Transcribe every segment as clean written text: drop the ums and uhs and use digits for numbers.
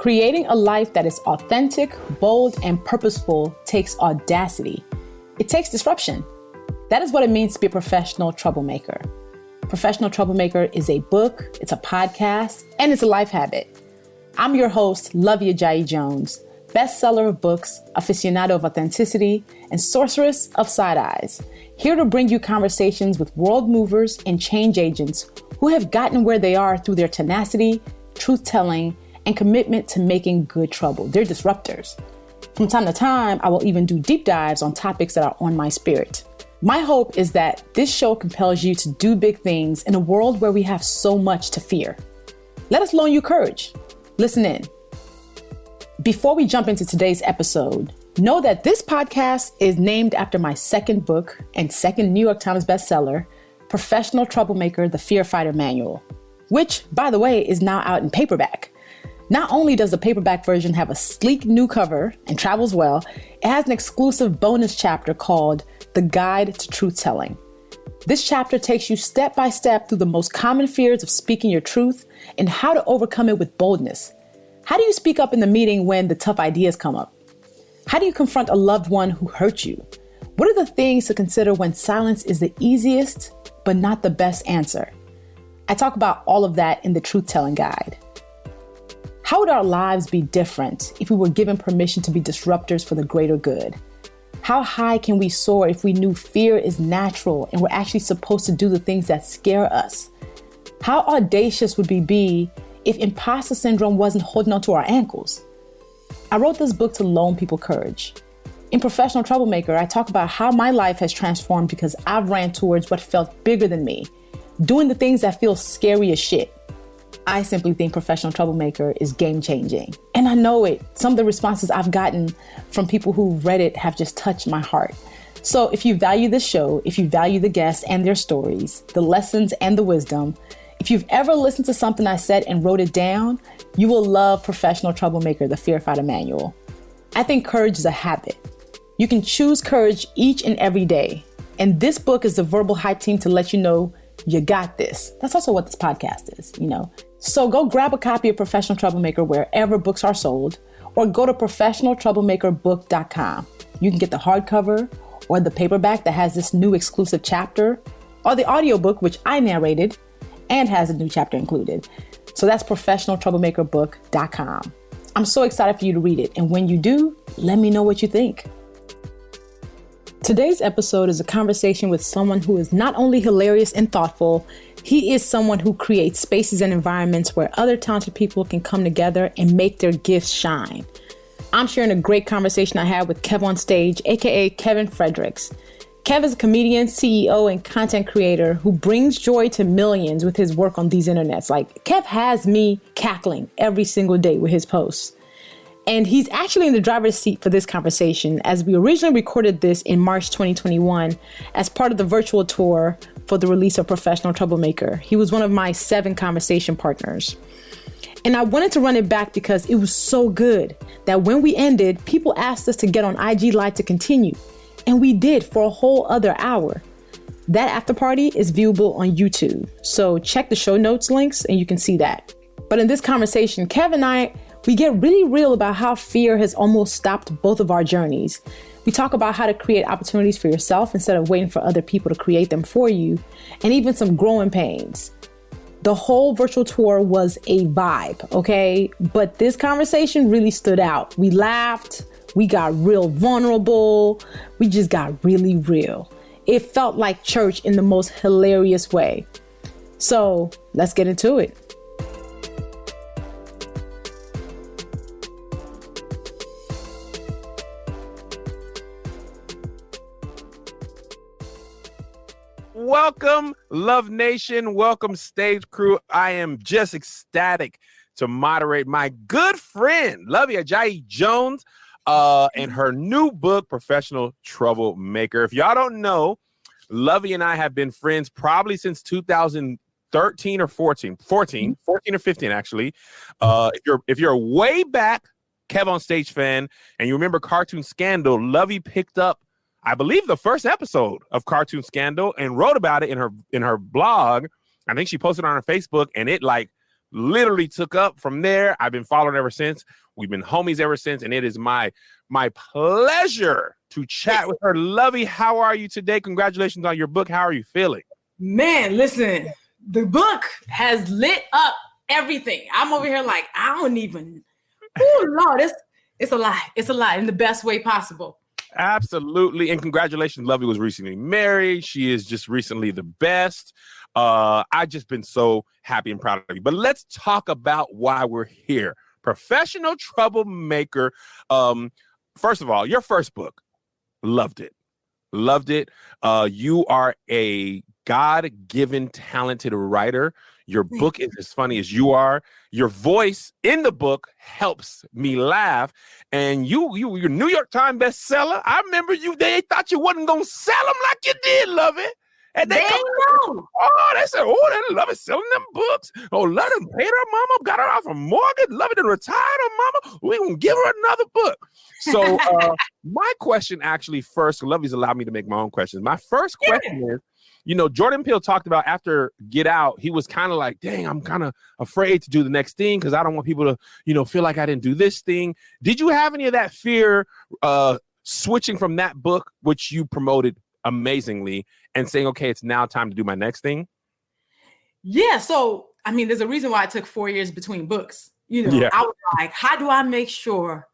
Creating a life that is authentic, bold, and purposeful takes audacity. It takes disruption. That is what it means to be a professional troublemaker. Professional Troublemaker is a book, it's a podcast, and it's a life habit. I'm your host, Luvvie Ajayi Jones, bestseller of books, aficionado of authenticity, and sorceress of side eyes. Here to bring you conversations with world movers and change agents who have gotten where they are through their tenacity, truth-telling, and commitment to making good trouble. They're disruptors. From time to time, I will even do deep dives on topics that are on my spirit. My hope is that this show compels you to do big things in a world where we have so much to fear. Let us loan you courage. Listen in. Before we jump into today's episode, know that this podcast is named after my second book and second New York Times bestseller, Professional Troublemaker, The Fear Fighter Manual, which, by the way, is now out in paperback. Not only does the paperback version have a sleek new cover and travels well, it has an exclusive bonus chapter called The Guide to Truth Telling. This chapter takes you step by step through the most common fears of speaking your truth and how to overcome it with boldness. How do you speak up in the meeting when the tough ideas come up? How do you confront a loved one who hurt you? What are the things to consider when silence is the easiest, but not the best answer? I talk about all of that in the Truth Telling Guide. How would our lives be different if we were given permission to be disruptors for the greater good? How high can we soar if we knew fear is natural and we're actually supposed to do the things that scare us? How audacious would we be if imposter syndrome wasn't holding onto our ankles? I wrote this book to loan people courage. In Professional Troublemaker, I talk about how my life has transformed because I've ran towards what felt bigger than me, doing the things that feel scary as shit. I simply think Professional Troublemaker is game-changing. And I know it. Some of the responses I've gotten from people who read it have just touched my heart. So if you value this show, if you value the guests and their stories, the lessons and the wisdom, if you've ever listened to something I said and wrote it down, you will love Professional Troublemaker, The Fear Fighter Manual. I think courage is a habit. You can choose courage each and every day. And this book is the verbal hype team to let you know you got this. That's also what this podcast is, you know. So go grab a copy of Professional Troublemaker wherever books are sold, or go to professionaltroublemakerbook.com. You can get the hardcover or the paperback that has this new exclusive chapter, or the audiobook, which I narrated and has a new chapter included. So that's professionaltroublemakerbook.com. I'm so excited for you to read it. And when you do, let me know what you think. Today's episode is a conversation with someone who is not only hilarious and thoughtful, he is someone who creates spaces and environments where other talented people can come together and make their gifts shine. I'm sharing a great conversation I had with KevOnStage AKA Kevin Fredericks. Kev is a comedian, CEO, and content creator who brings joy to millions with his work on these internets. Like, Kev has me cackling every single day with his posts. And he's actually in the driver's seat for this conversation, as we originally recorded this in March 2021 as part of the virtual tour for the release of Professional Troublemaker. He was one of my 7 conversation partners. And I wanted to run it back because it was so good that when we ended, people asked us to get on IG Live to continue. And we did for a whole other hour. That after party is viewable on YouTube. So check the show notes links and you can see that. But in this conversation, Kev and I, we get really real about how fear has almost stopped both of our journeys. We talk about how to create opportunities for yourself instead of waiting for other people to create them for you, and even some growing pains. The whole virtual tour was a vibe, okay? But this conversation really stood out. We laughed, we got real vulnerable, we just got really real. It felt like church in the most hilarious way. So let's get into it. Welcome, Love Nation. Welcome, stage crew. I am just ecstatic to moderate my good friend, Luvvie Ajayi Jones, and her new book, Professional Troublemaker. If y'all don't know, Luvvie and I have been friends probably since 2013 or 14 or 15, actually. If you're a way back KevOnStage fan and you remember Cartoon Scandal, Luvvie picked up, I believe, the first episode of Cartoon Scandal and wrote about it in her blog. I think she posted it on her Facebook, and it like literally took up from there. I've been following ever since. We've been homies ever since, and it is my pleasure to chat with her. Luvvie, how are you today? Congratulations on your book. How are you feeling? Man, listen, the book has lit up everything. I'm over here like, I don't even, oh Lord, it's a lot. It's a lot in the best way possible. Absolutely. And congratulations. Luvvie was recently married. She is just recently the best. I've just been so happy and proud of you. But let's talk about why we're here. Professional Troublemaker. First of all, your first book, loved it. Loved it. You are a God-given talented writer. Your book is as funny as you are. Your voice in the book helps me laugh. And you're New York Times bestseller. I remember they thought you wasn't gonna sell them like you did, Luvvie. And they know. Oh, they said, oh, they love it selling them books. Oh, let them pay her mama, got her off a mortgage, love it and retired her mama. We gonna give her another book. So my question actually first, Luvvie's allowed me to make my own questions. My first question is, Jordan Peele talked about after Get Out, he was kind of like, dang, I'm kind of afraid to do the next thing because I don't want people to, feel like I didn't do this thing. Did you have any of that fear switching from that book, which you promoted amazingly, and saying, okay, it's now time to do my next thing? Yeah. So, I mean, there's a reason why I took 4 years between books. I was like, how do I make sure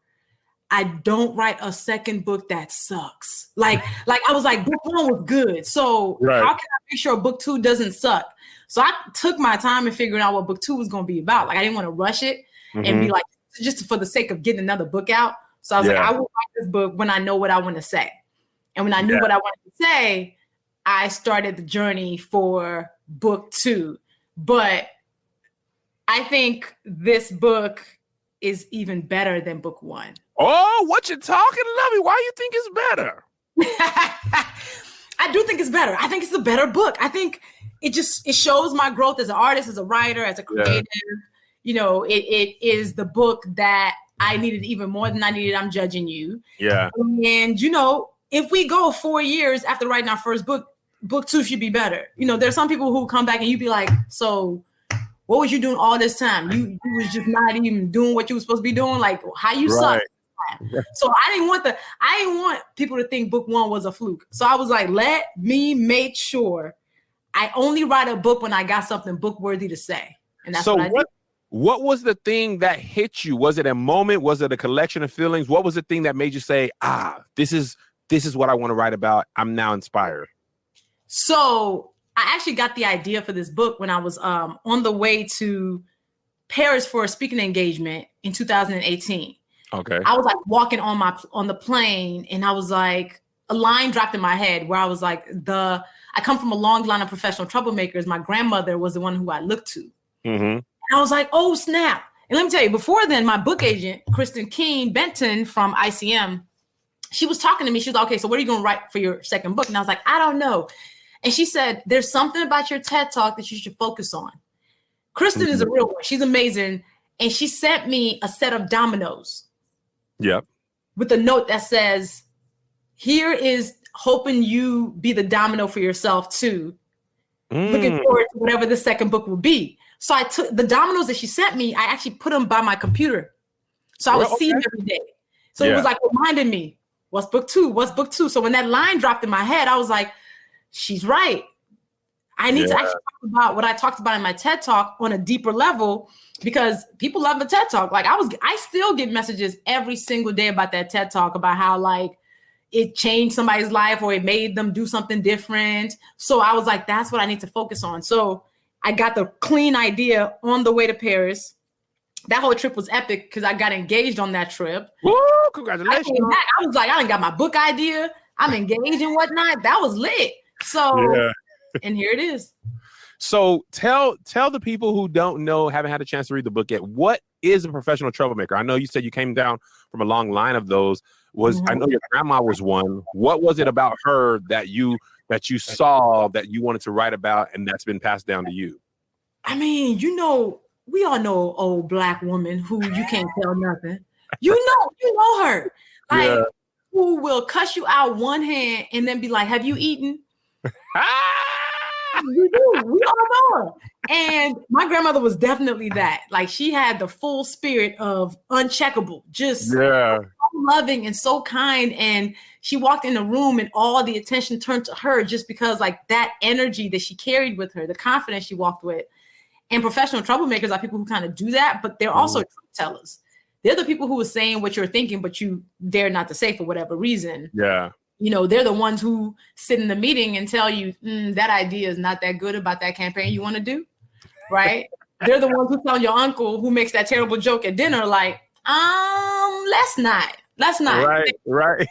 I don't write a second book that sucks? Like I was like, book one was good. So how can I make sure book two doesn't suck? So I took my time in figuring out what book two was going to be about. Like I didn't want to rush it and be like, just for the sake of getting another book out. So I was like, I will write this book when I know what I want to say. And when I knew what I wanted to say, I started the journey for book two. But I think this book is even better than book one. Oh, what you talking, Luvvie? Why you think it's better? I do think it's better. I think it's a better book. I think it shows my growth as an artist, as a writer, as a creative. It is the book that I needed even more than I needed. I'm Judging You. Yeah. And, if we go 4 years after writing our first book, book two should be better. There's some people who come back and you'd be like, so what was you doing all this time? You was just not even doing what you were supposed to be doing. Like how you suck. So I didn't want people to think book one was a fluke. So I was like, let me make sure I only write a book when I got something book worthy to say. And that's what I did. What was the thing that hit you? Was it a moment? Was it a collection of feelings? What was the thing that made you say, this is what I want to write about. I'm now inspired. So I actually got the idea for this book when I was on the way to Paris for a speaking engagement in 2018. Okay. I was like walking on the plane and I was like, a line dropped in my head where I was like, I come from a long line of professional troublemakers. My grandmother was the one who I looked to. Mm-hmm. And I was like, oh snap. And let me tell you, before then, my book agent, Kristen Keene Benton from ICM, she was talking to me. She was like, okay, so what are you going to write for your second book? And I was like, I don't know. And she said, there's something about your TED Talk that you should focus on. Kristen is a real one. She's amazing. And she sent me a set of dominoes. Yep. With a note that says, here is hoping you be the domino for yourself too. Looking forward to whatever the second book will be. So I took the dominoes that she sent me, I actually put them by my computer. So I would see them every day. So it was like reminding me, what's book two? What's book two? So when that line dropped in my head, I was like, she's right. I need to actually talk about what I talked about in my TED Talk on a deeper level because people love the TED Talk. Like I still get messages every single day about that TED Talk about how like it changed somebody's life or it made them do something different. So I was like, that's what I need to focus on. So I got the clean idea on the way to Paris. That whole trip was epic because I got engaged on that trip. Woo, congratulations. I was like, I done got my book idea. I'm engaged and whatnot. That was lit. So, and here it is. So tell the people who don't know, haven't had a chance to read the book yet, what is a professional troublemaker? I know you said you came down from a long line of those. I know your grandma was one. What was it about her that you saw that you wanted to write about and that's been passed down to you? I mean, we all know old Black woman who you can't tell nothing. You know her. Like who will cuss you out one hand and then be like, have you eaten? You do. We all know her. And my grandmother was definitely that. Like, she had the full spirit of uncheckable, just so loving and so kind. And she walked in the room and all the attention turned to her just because like that energy that she carried with her, the confidence she walked with. And professional troublemakers are people who kind of do that, but they're also truth tellers. They're the people who are saying what you're thinking, but you dare not to say for whatever reason. Yeah. You know, they're the ones who sit in the meeting and tell you that idea is not that good about that campaign you want to do. Right? They're the ones who tell your uncle who makes that terrible joke at dinner, like, let's not. Right.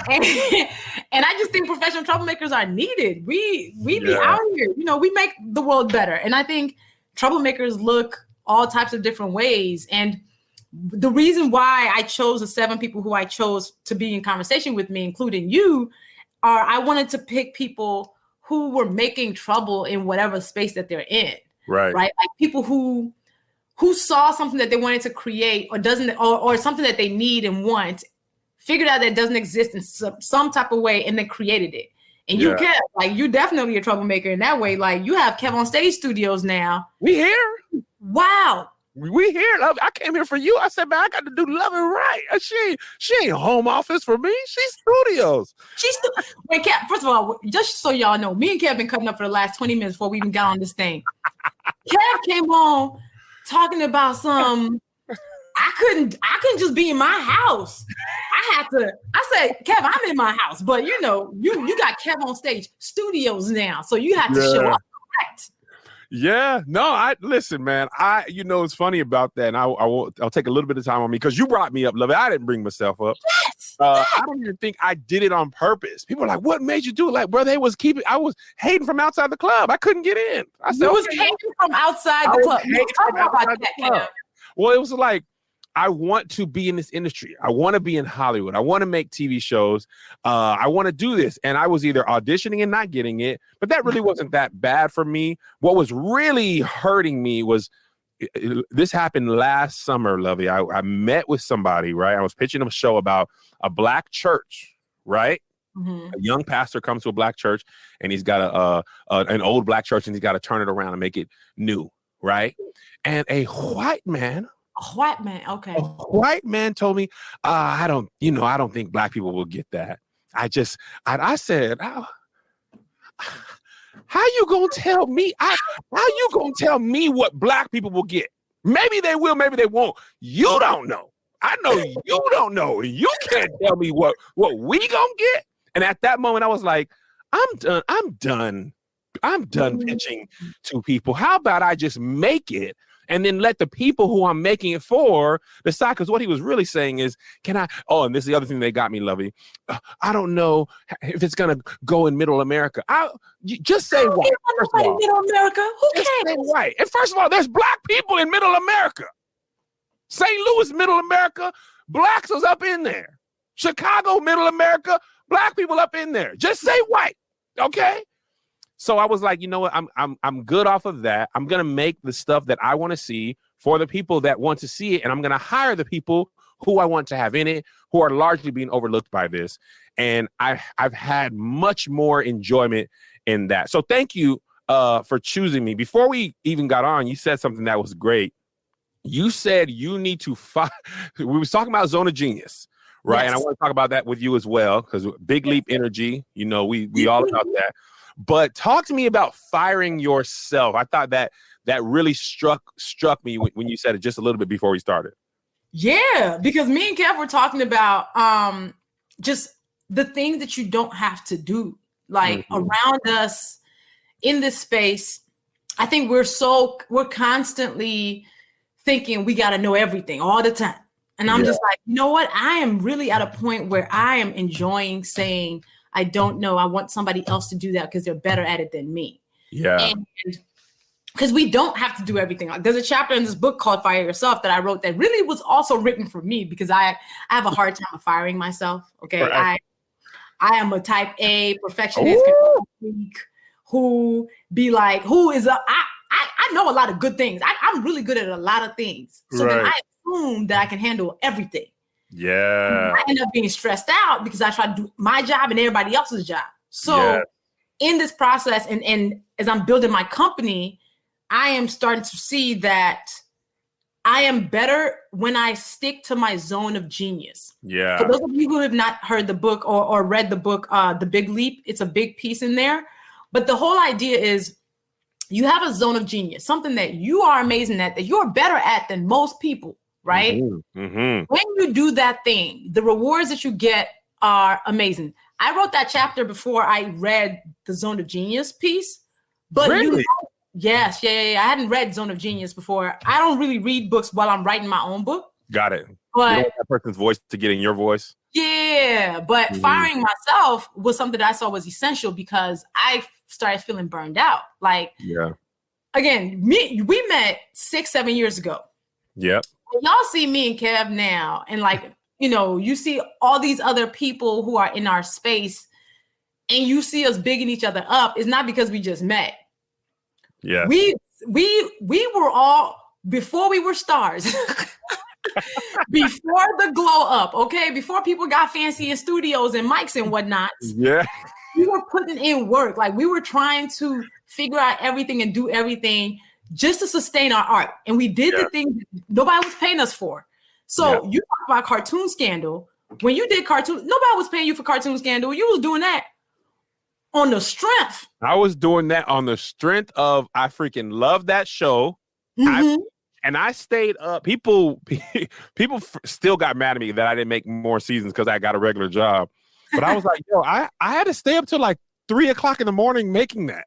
And I just think professional troublemakers are needed. We be out here, you know, we make the world better. And I think troublemakers look all types of different ways. And the reason why I chose the 7 people who I chose to be in conversation with me, including you, are I wanted to pick people who were making trouble in whatever space that they're in. Right. Like people who saw something that they wanted to create or something that they need and want, figured out that it doesn't exist in some type of way and then created it. And you Kev, like you're definitely a troublemaker in that way. Like you have KevOnStage Studios now. We here. Wow. We here. I came here for you. I said, man, I got to do Love and Right. She ain't home office for me. She's studios. Wait, Kev, first of all, just so y'all know, me and Kev been cutting up for the last 20 minutes before we even got on this thing. Kev came on talking about I couldn't just be in my house. I said, Kev, I'm in my house, but you know, you got KevOnStage Studios now. So you have to show up. Correct. Yeah, no, listen, man. You know, it's funny about that, and I'll take a little bit of time on me because you brought me up, Love. I didn't bring myself up. Yes. I don't even think I did it on purpose. People are like, "What made you do it?" Like, brother, I was hating from outside the club. I couldn't get in. I said, "You was hating from outside the club." Well, it was like, I want to be in this industry. I want to be in Hollywood. I want to make TV shows. I want to do this. And I was either auditioning and not getting it, but that really wasn't that bad for me. What was really hurting me was, this happened last summer, Luvvie. I met with somebody, right? I was pitching a show about a black church, right? Mm-hmm. A young pastor comes to a black church and he's got an old black church and he's got to turn it around and make it new, right? And a white man, okay. A white man told me, I don't think black people will get that. I said, how you gonna tell me? How you gonna tell me what black people will get? Maybe they will, maybe they won't. You don't know. I know you don't know. You can't tell me what we gonna get. And at that moment, I was like, I'm done pitching to people. How about I just make it? And then let the people who I'm making it for decide. Because what he was really saying is, and this is the other thing they got me, Luvvie. I don't know if it's going to go in Middle America. Just say white. Middle America? Who cares? Say white. And first of all, there's black people in Middle America. St. Louis, Middle America, blacks was up in there. Chicago, Middle America, black people up in there. Just say white, okay? So I was like, you know what? I'm good off of that. I'm gonna make the stuff that I want to see for the people that want to see it, and I'm gonna hire the people who I want to have in it, who are largely being overlooked by this. And I've had much more enjoyment in that. So thank you for choosing me. Before we even got on, you said something that was great. You said you need to find. We was talking about Zone of Genius, right? Yes. And I want to talk about that with you as well, because Big Leap Energy. You know, we all about that. But talk to me about firing yourself. I thought that really struck me when you said it just a little bit before we started. Yeah, because me and Kev were talking about just the things that you don't have to do. Like around us in this space, I think we're constantly thinking we got to know everything all the time. And I'm just like, you know what? I am really at a point where I am enjoying saying, I don't know. I want somebody else to do that because they're better at it than me. Yeah. And because we don't have to do everything. There's a chapter in this book called Fire Yourself that I wrote that really was also written for me because I have a hard time of firing myself. Okay. Right. I am a type A perfectionist who be like, I know a lot of good things. I'm really good at a lot of things. So then I assume that I can handle everything. Yeah. I end up being stressed out because I try to do my job and everybody else's job. So in this process and as I'm building my company, I am starting to see that I am better when I stick to my zone of genius. Yeah. For those of you who have not heard the book or read the book, The Big Leap, it's a big piece in there. But the whole idea is you have a zone of genius, something that you are amazing at, that you're better at than most people, right? Mm-hmm. Mm-hmm. When you do that thing, the rewards that you get are amazing. I wrote that chapter before I read the Zone of Genius piece. But really? Yes. I hadn't read Zone of Genius before. I don't really read books while I'm writing my own book. Got it. But you don't want that person's voice to get in your voice. Yeah, but firing myself was something that I saw was essential because I started feeling burned out. Like, again, we met 6-7 years ago. Yep. Y'all see me and Kev now, and like, you know, you see all these other people who are in our space, and you see us bigging each other up. It's not because we just met. Yeah. We were all, before we were stars, before the glow up, okay? Before people got fancy in studios and mics and whatnot. Yeah. We were putting in work. Like, we were trying to figure out everything and do everything just to sustain our art. And we did the things nobody was paying us for. So you talk about Cartoon Scandal. When you did Cartoon, nobody was paying you for Cartoon Scandal. You was doing that on the strength. I was doing that on the strength of I freaking love that show. And I stayed up. People still got mad at me that I didn't make more seasons because I got a regular job. But I was like, yo, I had to stay up till like 3 o'clock in the morning making that.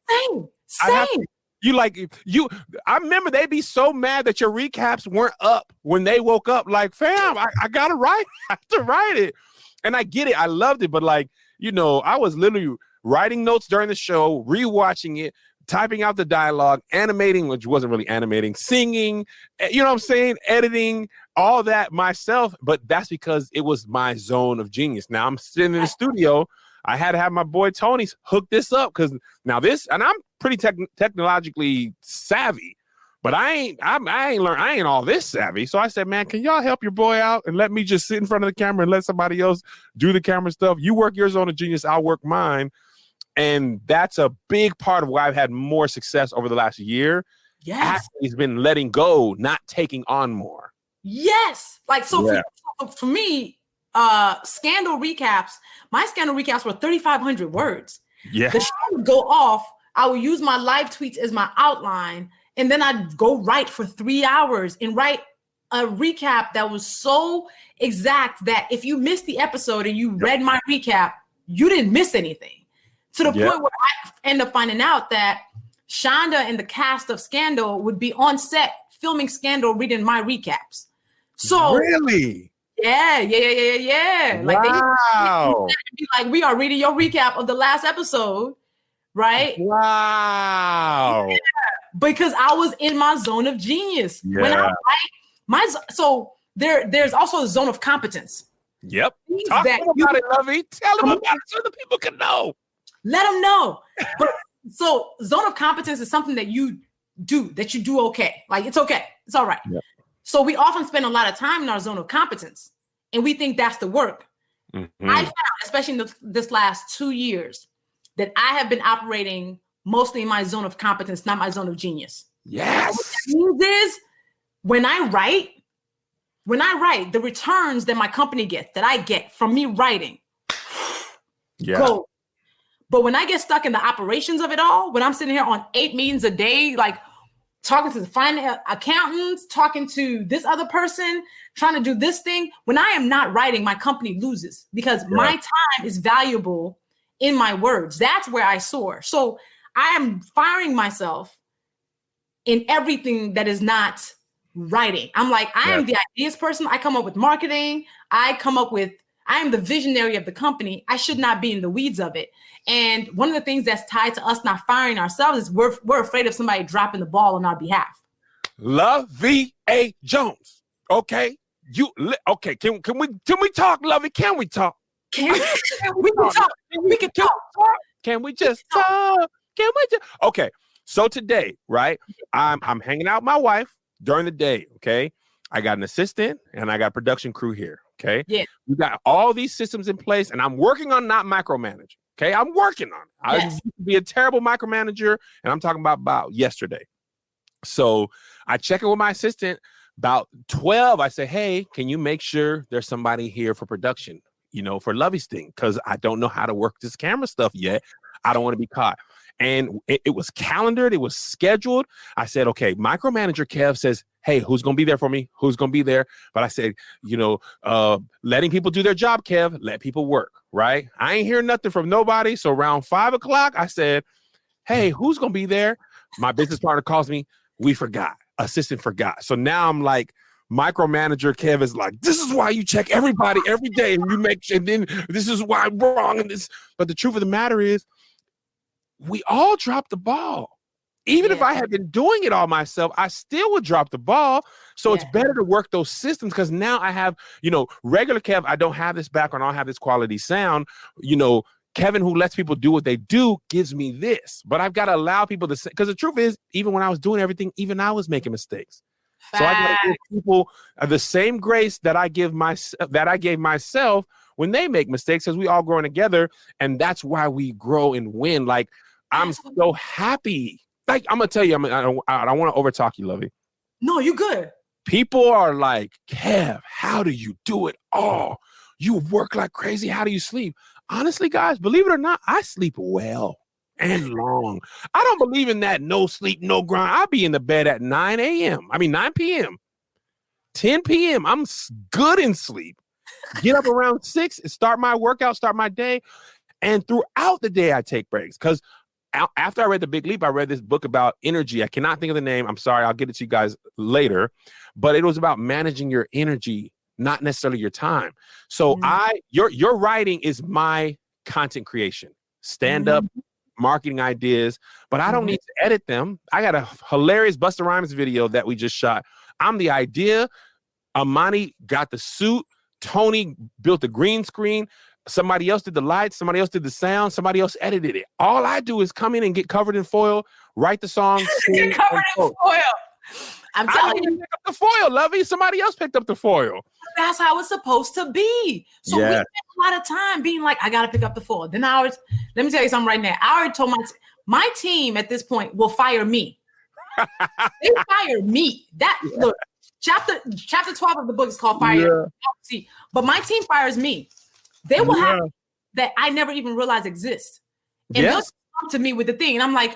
Same. I remember they'd be so mad that your recaps weren't up when they woke up. Like, fam, I gotta write. I have to write it. And I get it. I loved it. But like, you know, I was literally writing notes during the show, rewatching it, typing out the dialogue, animating, which wasn't really animating, singing, you know what I'm saying? Editing, all that myself. But that's because it was my zone of genius. Now I'm sitting in the studio. I had to have my boy Tony hook this up because now this, and I'm pretty technologically savvy, but I ain't all this savvy. So I said, man, can y'all help your boy out and let me just sit in front of the camera and let somebody else do the camera stuff? You work your zone of genius, I'll work mine. And that's a big part of why I've had more success over the last year. Yes. He's been letting go, not taking on more. Yes. Like, so for me, Scandal recaps, my Scandal recaps were 3,500 words. Yeah. The show would go off. I would use my live tweets as my outline, and then I'd go write for 3 hours and write a recap that was so exact that if you missed the episode and you read my recap, you didn't miss anything. To the point where I end up finding out that Shonda and the cast of Scandal would be on set filming Scandal, reading my recaps. So really? Yeah. Like, wow. they'd be like, we are reading your recap of the last episode, right? Wow. Yeah, because I was in my zone of genius. Yeah. When I write, so there's also a zone of competence. Yep. Talk about it, Luvvie. Tell them about it so the people can know. Let them know. But so zone of competence is something that you do okay. Like, it's okay. It's all right. Yep. So we often spend a lot of time in our zone of competence, and we think that's the work. I found, especially in this last 2 years, that I have been operating mostly in my zone of competence, not my zone of genius. Yes. What that means is when I write, the returns that my company gets, that I get from me writing, go. But when I get stuck in the operations of it all, when I'm sitting here on 8 meetings a day, like talking to the finance accountants, talking to this other person, trying to do this thing, when I am not writing, my company loses because my time is valuable in my words. That's where I soar. So I am firing myself in everything that is not writing. I'm like, I am the ideas person. I come up with marketing. I am the visionary of the company. I should not be in the weeds of it. And one of the things that's tied to us not firing ourselves is we're afraid of somebody dropping the ball on our behalf. Luvvie A. Jones. Okay. Can we talk, Luvvie? Can we talk? We can talk. Can we just talk? Okay. So today, right? I'm hanging out with my wife during the day. Okay. I got an assistant and I got a production crew here. Okay. Yeah. We got all these systems in place, and I'm working on not micromanaging. Okay. I'm working on it. I used to be a terrible micromanager, and I'm talking about yesterday. So I check in with my assistant. About 12, I say, hey, can you make sure there's somebody here for production, for Luvvie's thing? Because I don't know how to work this camera stuff yet. I don't want to be caught. And it was calendared. It was scheduled. I said, okay, micromanager Kev says, hey, who's going to be there for me? Who's going to be there? But I said, letting people do their job, Kev, let people work, right? I ain't hearing nothing from nobody. So around 5 o'clock, I said, hey, who's going to be there? My business partner calls me. We forgot. Assistant forgot. So now I'm like, micromanager Kev is like, this is why you check everybody every day and you make sure, and then this is why I'm wrong. And this, but the truth of the matter is, we all dropped the ball. Even if I had been doing it all myself, I still would drop the ball. So it's better to work those systems because now I have, regular Kev, I don't have this background, I don't have this quality sound, Kevin, who lets people do what they do, gives me this. But I've got to allow people to say, because the truth is, even when I was doing everything, even I was making mistakes. So I got to give people the same grace that I gave myself when they make mistakes, because we all growing together, and that's why we grow and win. Like, I'm so happy. Like, I'm gonna tell you, I don't want to overtalk you, Luvvie. No, you good. People are like, Kev, how do you do it all? You work like crazy. How do you sleep? Honestly, guys, believe it or not, I sleep well and long. I don't believe in that no sleep, no grind. I'll be in the bed at 9 p.m., 10 p.m. I'm good in sleep. Get up around 6 and start my workout, start my day. And throughout the day, I take breaks. Because after I read The Big Leap, I read this book about energy. I cannot think of the name. I'm sorry. I'll get it to you guys later. But it was about managing your energy, not necessarily your time. So your writing is my content creation, stand up marketing ideas, but I don't need to edit them. I got a hilarious Busta Rhymes video that we just shot. I'm the idea. Amani got the suit. Tony built the green screen. Somebody else did the lights. Somebody else did the sound. Somebody else edited it. All I do is come in and get covered in foil, write the song. Get covered in foil. I'm telling you, pick up the foil, Luvvie. Somebody else picked up the foil. That's how it's supposed to be. So we spend a lot of time being like, I got to pick up the foil. Then let me tell you something right now. I already told my team at this point will fire me. They fire me. Look, chapter 12 of the book is called Fire. Yeah. But my team fires me. They will have that I never even realized exists. And they'll come to me with the thing. And I'm like,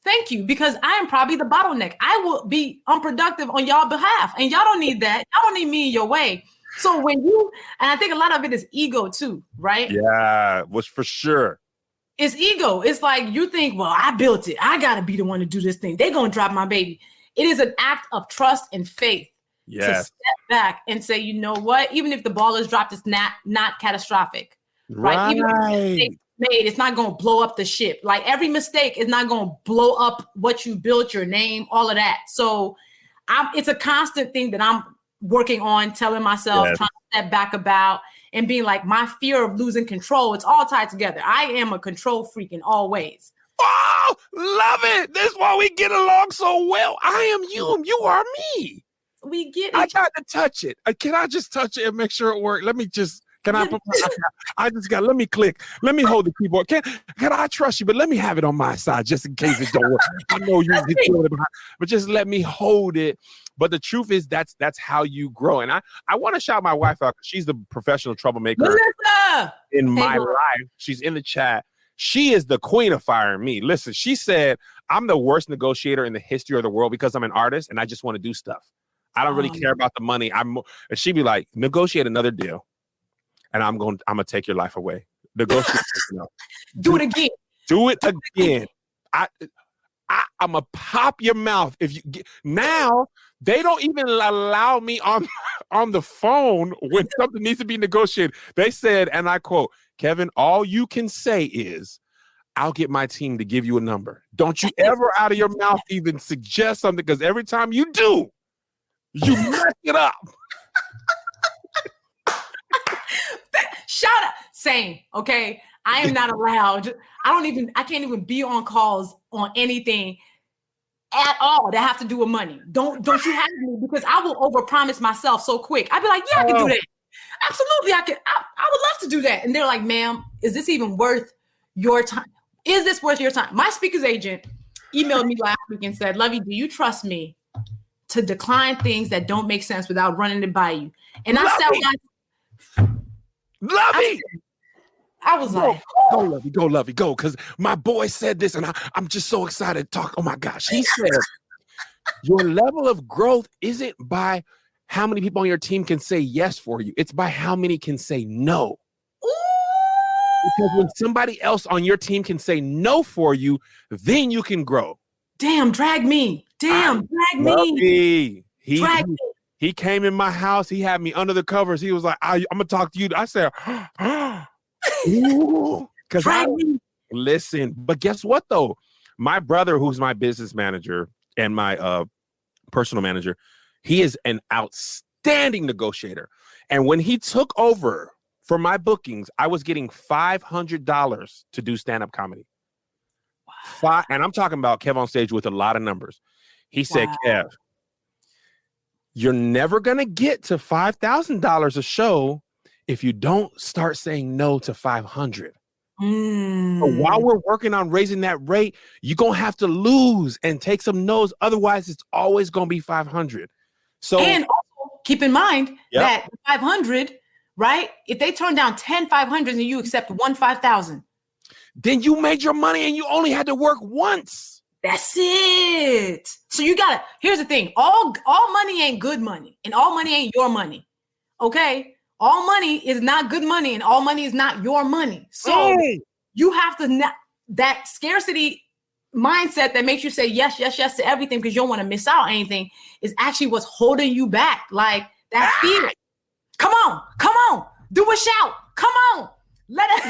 thank you, because I am probably the bottleneck. I will be unproductive on y'all behalf. And y'all don't need that. Y'all don't need me in your way. So and I think a lot of it is ego too, right? Yeah, was for sure. It's ego. It's like you think, well, I built it. I got to be the one to do this thing. They're going to drop my baby. It is an act of trust and faith to step back and say, you know what? Even if the ball is dropped, it's not catastrophic, right? Even if the mistake made, it's not going to blow up the ship. Like every mistake is not going to blow up what you built, your name, all of that. So it's a constant thing that I'm working on, telling myself, trying to step back about, and being like, my fear of losing control, it's all tied together. I am a control freak in all ways. Oh, love it. This is why we get along so well. I am you and you are me. We get it. I got to touch it. Can I just touch it and make sure it works? Let me just, let me click. Let me hold the keyboard. Can I trust you? But let me have it on my side just in case it don't work. I know you feel it behind, but just let me hold it. But the truth is that's how you grow. And I want to shout my wife out because she's the professional troublemaker in my life. She's in the chat. She is the queen of firing me. Listen, she said, I'm the worst negotiator in the history of the world because I'm an artist and I just want to do stuff. I don't really care about the money. And she'd be like, negotiate another deal. And I'm gonna take your life away. Negotiate. Do it again. Do it again. I'm gonna pop your mouth if you get. Now they don't even allow me on the phone when something needs to be negotiated. They said, and I quote, Kevin, all you can say is, I'll get my team to give you a number. Don't you ever out of your mouth even suggest something, because every time you do, you mess it up. Shout out. Same. Okay. I am not allowed. I can't even be on calls on anything at all that have to do with money. Don't you have me, because I will overpromise myself so quick. I'd be like, yeah, I can do that. Absolutely. I would love to do that. And they're like, ma'am, is this even worth your time? Is this worth your time? My speaker's agent, emailed me last week and said, Luvvie, do you trust me to decline things that don't make sense without running it by you? And I said, Luvvie! I was like, go, Luvvie, go, Luvvie, go. Because my boy said this, and I'm just so excited to talk. Oh, my gosh. He said, your level of growth isn't by how many people on your team can say yes for you. It's by how many can say no. Because when somebody else on your team can say no for you, then you can grow. Damn, drag me. Damn, drag me. He came in my house. He had me under the covers. He was like, I'm going to talk to you. I said, because listen, but guess what though? My brother, who's my business manager and my personal manager, he is an outstanding negotiator. And when he took over for my bookings, I was getting $500 to do stand-up comedy. And I'm talking about Kev on Stage with a lot of numbers. He said, Kev, you're never going to get to $5,000 a show if you don't start saying no to 500. So while we're working on raising that rate, you're going to have to lose and take some no's. Otherwise, it's always going to be 500. So, and also keep in mind that 500, right? If they turn down 10 500s and you accept 5,000, then you made your money and you only had to work once. That's it. So you gotta, here's the thing. All money ain't good money, and all money ain't your money. Okay? All money is not good money, and all money is not your money. So you have to, that scarcity mindset that makes you say yes, yes, yes to everything because you don't want to miss out on anything is actually what's holding you back. Like that fear. Come on. Do a shout. Come on. Let it.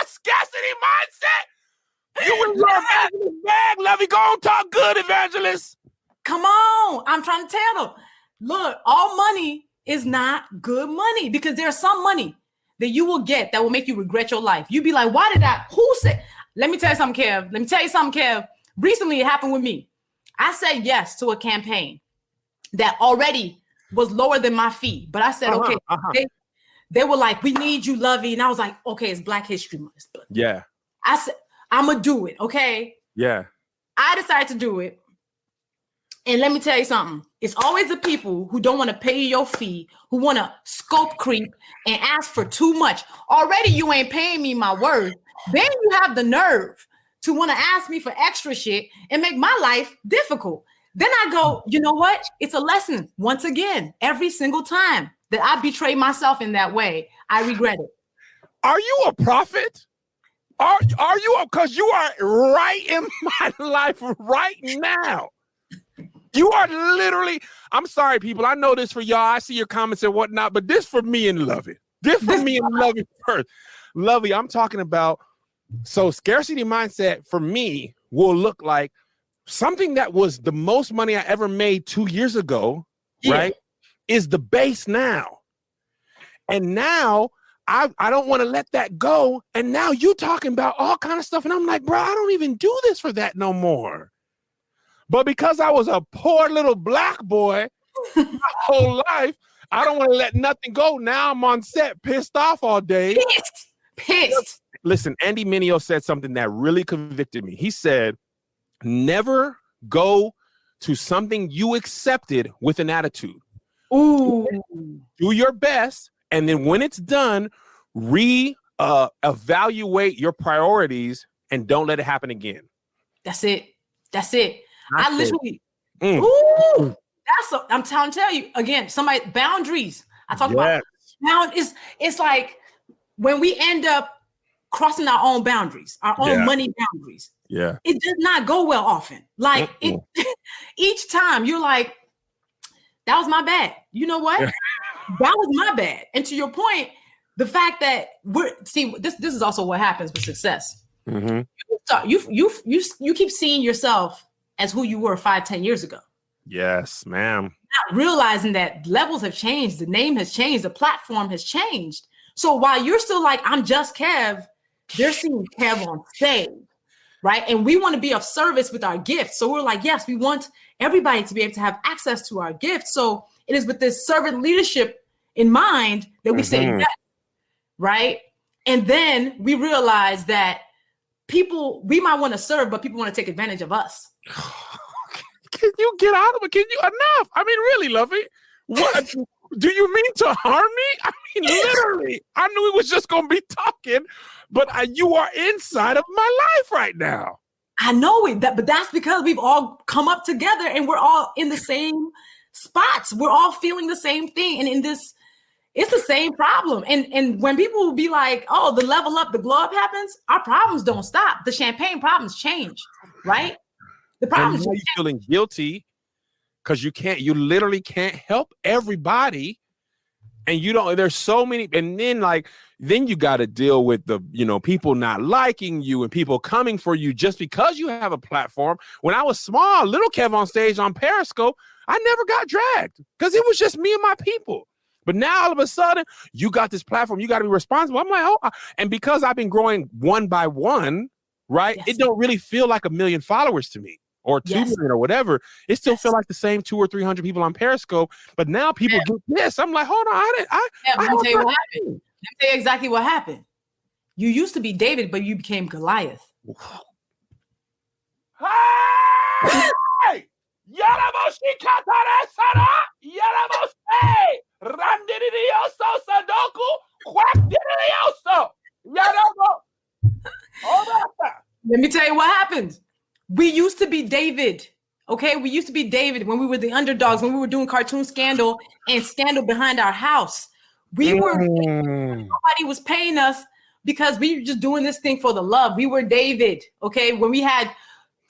Scarcity mindset. You would love Evangelist bag. Luvvie, go on, talk good, Evangelist. Come on. I'm trying to tell them. Look, all money is not good money because there's some money that you will get that will make you regret your life. You'd be like, why did I? Who said? Let me tell you something, Kev. Recently, it happened with me. I said yes to a campaign that already was lower than my fee. But I said, okay. They were like, we need you, Luvvie. And I was like, okay, it's Black History Month. Yeah. I said, I'm going to do it, okay? Yeah. I decided to do it. And let me tell you something. It's always the people who don't want to pay your fee, who want to scope creep and ask for too much. Already you ain't paying me my worth. Then you have the nerve to want to ask me for extra shit and make my life difficult. Then I go, you know what? It's a lesson. Once again, every single time that I betray myself in that way, I regret it. Are you a prophet? Are you? Because you are right in my life right now. You are literally, I'm sorry, people. I know this for y'all. I see your comments and whatnot, but this for me and Luvvie. This for me and Luvvie first. Luvvie, I'm talking about, so scarcity mindset for me will look like something that was the most money I ever made 2 years ago, right? Is the base now. And now I don't want to let that go. And now you talking about all kind of stuff. And I'm like, bro, I don't even do this for that no more. But because I was a poor little Black boy my whole life, I don't want to let nothing go. Now I'm on set, pissed off all day. Pissed. Listen, Andy Mineo said something that really convicted me. He said, never go to something you accepted with an attitude. Ooh. Do your best, and then when it's done, evaluate your priorities and don't let it happen again. That's it. I literally, I'm trying to tell you again, boundaries. I talk about now. It's like when we end up crossing our own boundaries, our own money boundaries. Yeah. It does not go well often. Like each time you're like, that was my bad. You know what? That was my bad. And to your point, the fact that this is also what happens with success. Mm-hmm. You keep seeing yourself as who you were 5-10 years ago. Yes, ma'am. Not realizing that levels have changed, the name has changed, the platform has changed. So while you're still like, I'm just Kev, they're seeing Kev on stage, right? And we want to be of service with our gifts. So we're like, yes, we want everybody to be able to have access to our gifts. So it is with this servant leadership in mind that we say yes, right? And then we realize that we might want to serve, but people want to take advantage of us. Can you get out of it? Can you enough? I mean, really, Luvvie, what do you mean to harm me? I mean, literally, I knew we was just gonna be talking, but you are inside of my life right now. I know it, but that's because we've all come up together and we're all in the same spots. We're all feeling the same thing, and it's the same problem. And when people will be like, "Oh, the level up, the glow up happens," our problems don't stop. The champagne problems change, right? The problems. And now you're feeling guilty because you literally can't help everybody, and you don't. There's so many, and then you got to deal with the people not liking you and people coming for you just because you have a platform. When I was small, little KevOnStage on Periscope, I never got dragged because it was just me and my people. But now all of a sudden, you got this platform, you got to be responsible. I'm like, oh, and because I've been growing one by one, right? Yes. It don't really feel like 1 million followers to me. Or 2 million or whatever, it still feel like the same 200 or 300 people on Periscope. But now people get this. I'm like, hold on, let me tell you what happened. Let me tell you exactly what happened. You used to be David, but you became Goliath. Hey! Let me tell you what happened. We used to be David, okay? We used to be David when we were the underdogs, when we were doing cartoon scandal and scandal behind our house. Nobody was paying us because we were just doing this thing for the love. We were David, okay? When we had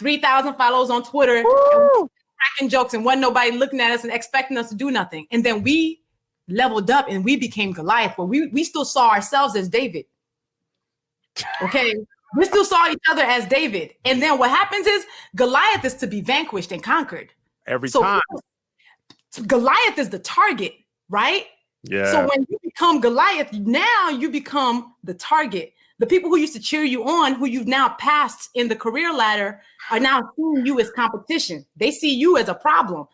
3,000 followers on Twitter, cracking jokes and wasn't nobody looking at us and expecting us to do nothing. And then we leveled up and we became Goliath, but we still saw ourselves as David, okay? We still saw each other as David. And then what happens is Goliath is to be vanquished and conquered. Every time. Goliath is the target, right? Yeah. So when you become Goliath, now you become the target. The people who used to cheer you on, who you've now passed in the career ladder, are now seeing you as competition. They see you as a problem.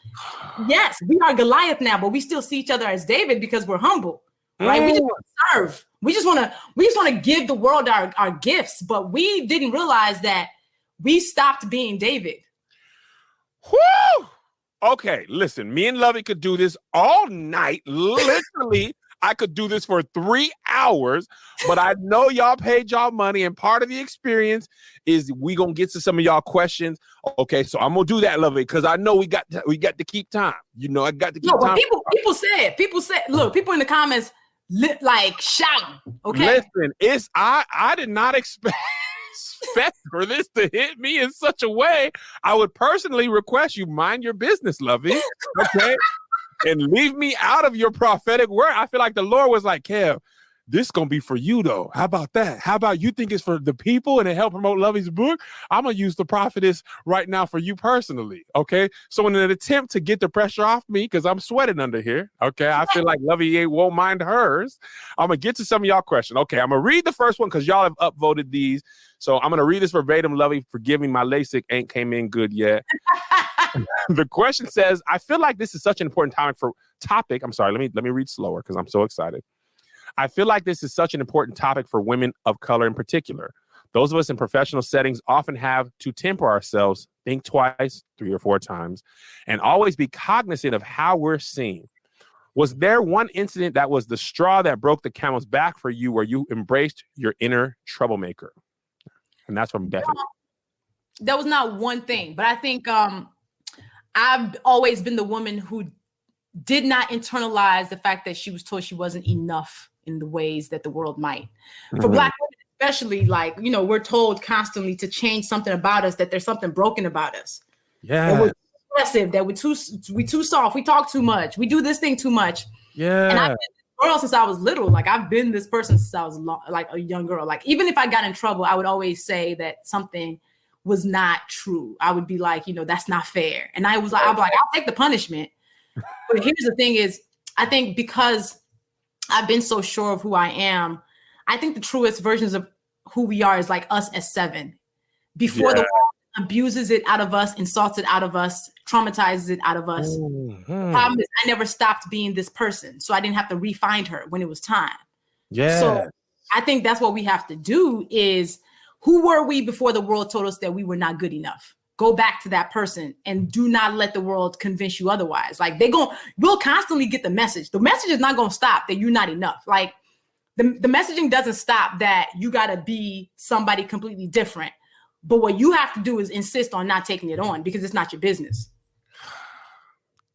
Yes, we are Goliath now, but we still see each other as David because we're humble, right? We just want to serve. We just want to give the world our gifts, but we didn't realize that we stopped being David. Whoo! Okay, listen, me and Luvvie could do this all night. Literally, I could do this for 3 hours, but I know y'all paid y'all money, and part of the experience is we gonna get to some of y'all questions. Okay, so I'm gonna do that, Luvvie, because I know we got to keep time. I got to keep time. People said, look, people in the comments like shouting. Okay, listen, I did not expect for this to hit me in such a way. I would personally request you mind your business, Luvvie. Okay. And leave me out of your prophetic word. I feel like the Lord was like, Kev, this is going to be for you, though. How about that? How about you think it's for the people and to help promote Luvvie's book? I'm going to use the prophetess right now for you personally, okay? So in an attempt to get the pressure off me, because I'm sweating under here, okay? I feel like Luvvie won't mind hers. I'm going to get to some of y'all questions. Okay, I'm going to read the first one because y'all have upvoted these. So I'm going to read this verbatim. Luvvie, forgive me, my LASIK ain't came in good yet. The question says, I feel like this is such an important topic. I'm sorry, let me read slower because I'm so excited. I feel like this is such an important topic for women of color in particular. Those of us in professional settings often have to temper ourselves, think twice, 3 or 4 times, and always be cognizant of how we're seen. Was there one incident that was the straw that broke the camel's back for you where you embraced your inner troublemaker? And that's from Bethany. That was not one thing, but I think I've always been the woman who did not internalize the fact that she was told she wasn't enough in the ways that the world might. For Black women, especially, like, we're told constantly to change something about us, that there's something broken about us. Yeah. That we're aggressive, that we too soft, we talk too much, we do this thing too much. Yeah. And I've been this girl since I was little. Like, I've been this person since I was like a young girl. Like, even if I got in trouble, I would always say that something was not true. I would be like, that's not fair. And I'd be like, I'll take the punishment. But here's the thing is, I think because I've been so sure of who I am, I think the truest versions of who we are is like us as 7. Before the world abuses it out of us, insults it out of us, traumatizes it out of us. The problem is I never stopped being this person. So I didn't have to re-find her when it was time. Yeah. So I think that's what we have to do is, Who were we before the world told us that we were not good enough? Go back to that person and do not let the world convince you otherwise. Like we'll constantly get the message. The message is not going to stop that you're not enough. Like the messaging doesn't stop that you got to be somebody completely different. But what you have to do is insist on not taking it on because it's not your business.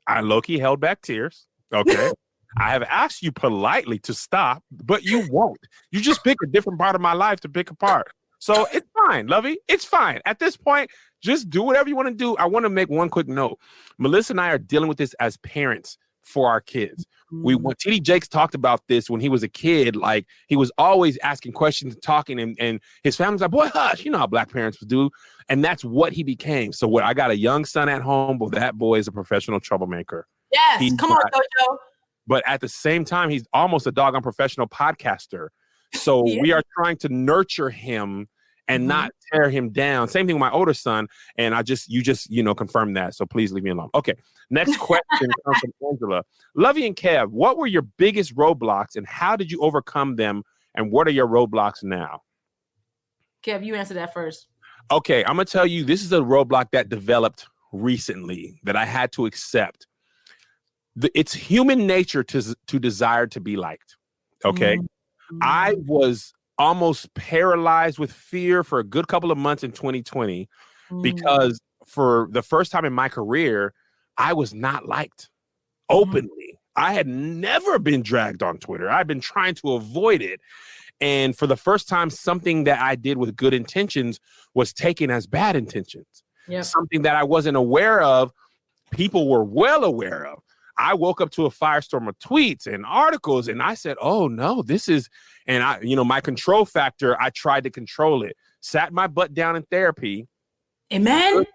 I low-key held back tears. Okay. I have asked you politely to stop, but you won't. You just pick a different part of my life to pick apart. So it's fine, Luvvie. It's fine. At this point, just do whatever you want to do. I want to make one quick note. Melissa and I are dealing with this as parents for our kids. When TD Jakes talked about this when he was a kid, like he was always asking questions and talking, and his family's like, boy, hush, you know how black parents would do. And that's what he became. So I got a young son at home, but that boy is a professional troublemaker. Yes, come on, Jojo. But at the same time, he's almost a doggone professional podcaster. So we are trying to nurture him and not tear him down. Same thing with my older son. And you just confirmed that. So please leave me alone. Okay. Next question comes from Angela. Luvvie and Kev, what were your biggest roadblocks and how did you overcome them? And what are your roadblocks now? Kev, you answer that first. Okay. I'm going to tell you, this is a roadblock that developed recently that I had to accept. It's human nature to desire to be liked. Okay. I was almost paralyzed with fear for a good couple of months in 2020 because for the first time in my career, I was not liked openly. I had never been dragged on Twitter. I've been trying to avoid it. And for the first time, something that I did with good intentions was taken as bad intentions. Yep. Something that I wasn't aware of, people were well aware of. I woke up to a firestorm of tweets and articles, and I said, oh, no, my control factor, I tried to control it. Sat my butt down in therapy. Amen.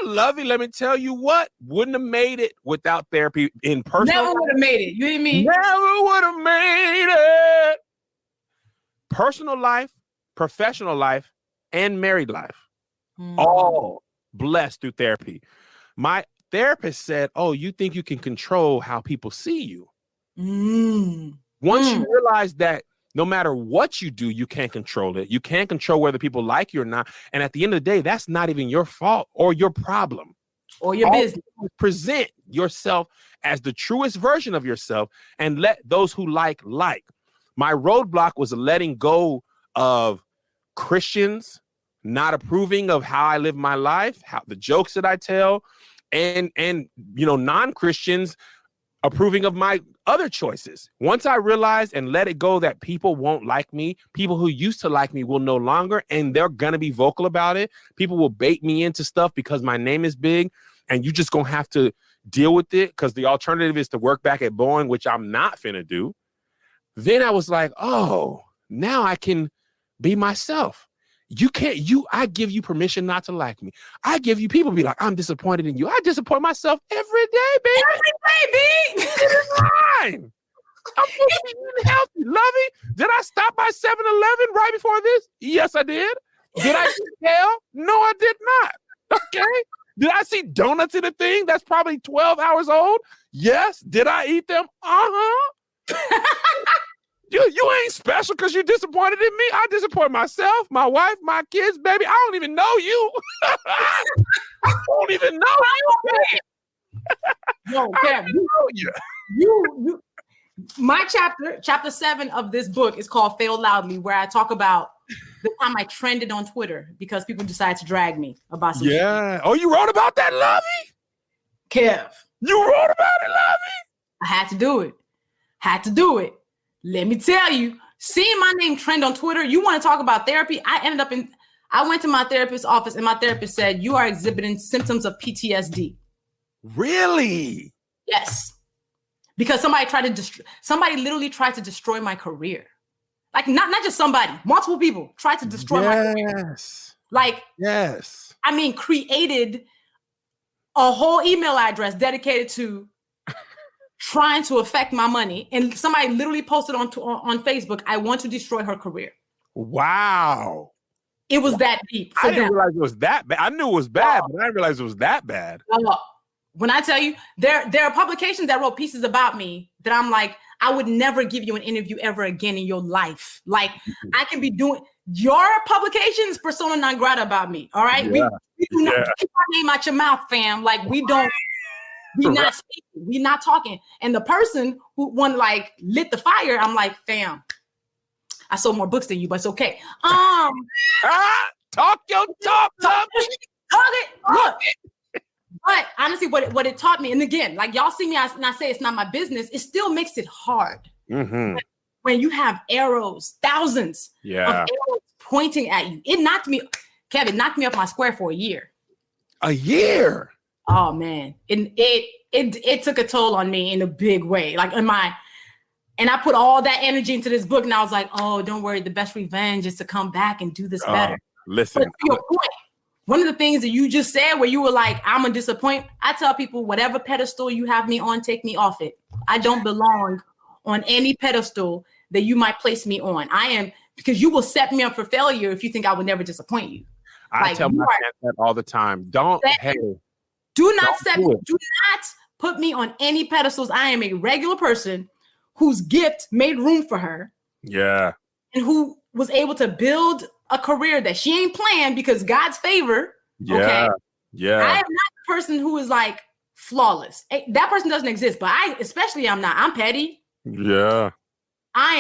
Luvvie, let me tell you what, wouldn't have made it without therapy in person. Never would have made it. You hear me? Never would have made it. Personal life, professional life, and married life. All blessed through therapy. My therapist said, oh, you think you can control how people see you. Once you realize that no matter what you do, you can't control it. You can't control whether people like you or not. And at the end of the day, that's not even your fault or your problem. Or your business. Present yourself as the truest version of yourself and let those who like. My roadblock was letting go of Christians not approving of how I live my life, how the jokes that I tell, and non-Christians approving of my other choices. Once I realized and let it go that people won't like me, people who used to like me will no longer, and they're gonna be vocal about it. People will bait me into stuff because my name is big, and you just gonna have to deal with it because the alternative is to work back at Boeing, which I'm not finna do. Then I was like, oh, now I can be myself. I give you permission not to like me. I give you, people be like, I'm disappointed in you. I disappoint myself every day, baby. Every day, baby. It's fine. I'm supposed to be eating healthy. Luvvie, did I stop by 7-Eleven right before this? Yes, I did. Did I eat kale? No, I did not. Okay. Did I see donuts in a thing that's probably 12 hours old? Yes. Did I eat them? You ain't special because you're disappointed in me. I disappoint myself, my wife, my kids, baby. I don't even know you. I don't even know you. No, Kev, you. My chapter 7 of this book is called Fail Loudly, where I talk about the time I trended on Twitter because people decided to drag me about some shit. Oh, you wrote about that, Luvvie? Kev. You wrote about it, Luvvie? I had to do it. Let me tell you, seeing my name trend on Twitter, you want to talk about therapy? I went to my therapist's office and my therapist said, you are exhibiting symptoms of PTSD. Really? Yes. Because somebody literally tried to destroy my career. Like not just somebody, multiple people tried to destroy my career. Yes. I mean, created a whole email address dedicated to trying to affect my money. And somebody literally posted on Facebook, I want to destroy her career. Wow. It was that deep. I didn't realize it was that bad. I knew it was bad, but I didn't realize it was that bad. when I tell you, there are publications that wrote pieces about me that I'm like, I would never give you an interview ever again in your life. Like, I can be doing your publications persona non grata about me. All right. Yeah. We do not keep our name out your mouth, fam. Like, we not speaking, we not talking. And the person who like lit the fire, I'm like, fam, I sold more books than you, but it's okay. Talk your talk. Talk it. Look. But honestly, what it taught me, and again, like y'all see me, and I say it's not my business, it still makes it hard. Mm-hmm. When you have arrows, thousands of arrows pointing at you. It knocked me off my square for a year. A year? Oh man. It took a toll on me in a big way. Like and I put all that energy into this book, and I was like, oh, don't worry, the best revenge is to come back and do this better. Listen. But to your point, one of the things that you just said where you were like, I'm a disappointment. I tell people, whatever pedestal you have me on, take me off it. I don't belong on any pedestal that you might place me on. I am, because you will set me up for failure if you think I would never disappoint you. I tell my fans that all the time. Do not put me on any pedestals. I am a regular person whose gift made room for her. Yeah. And who was able to build a career that she ain't planned because God's favor. Yeah. Okay. Yeah. I am not the person who is like flawless. That person doesn't exist, but I'm not. I'm petty. Yeah. I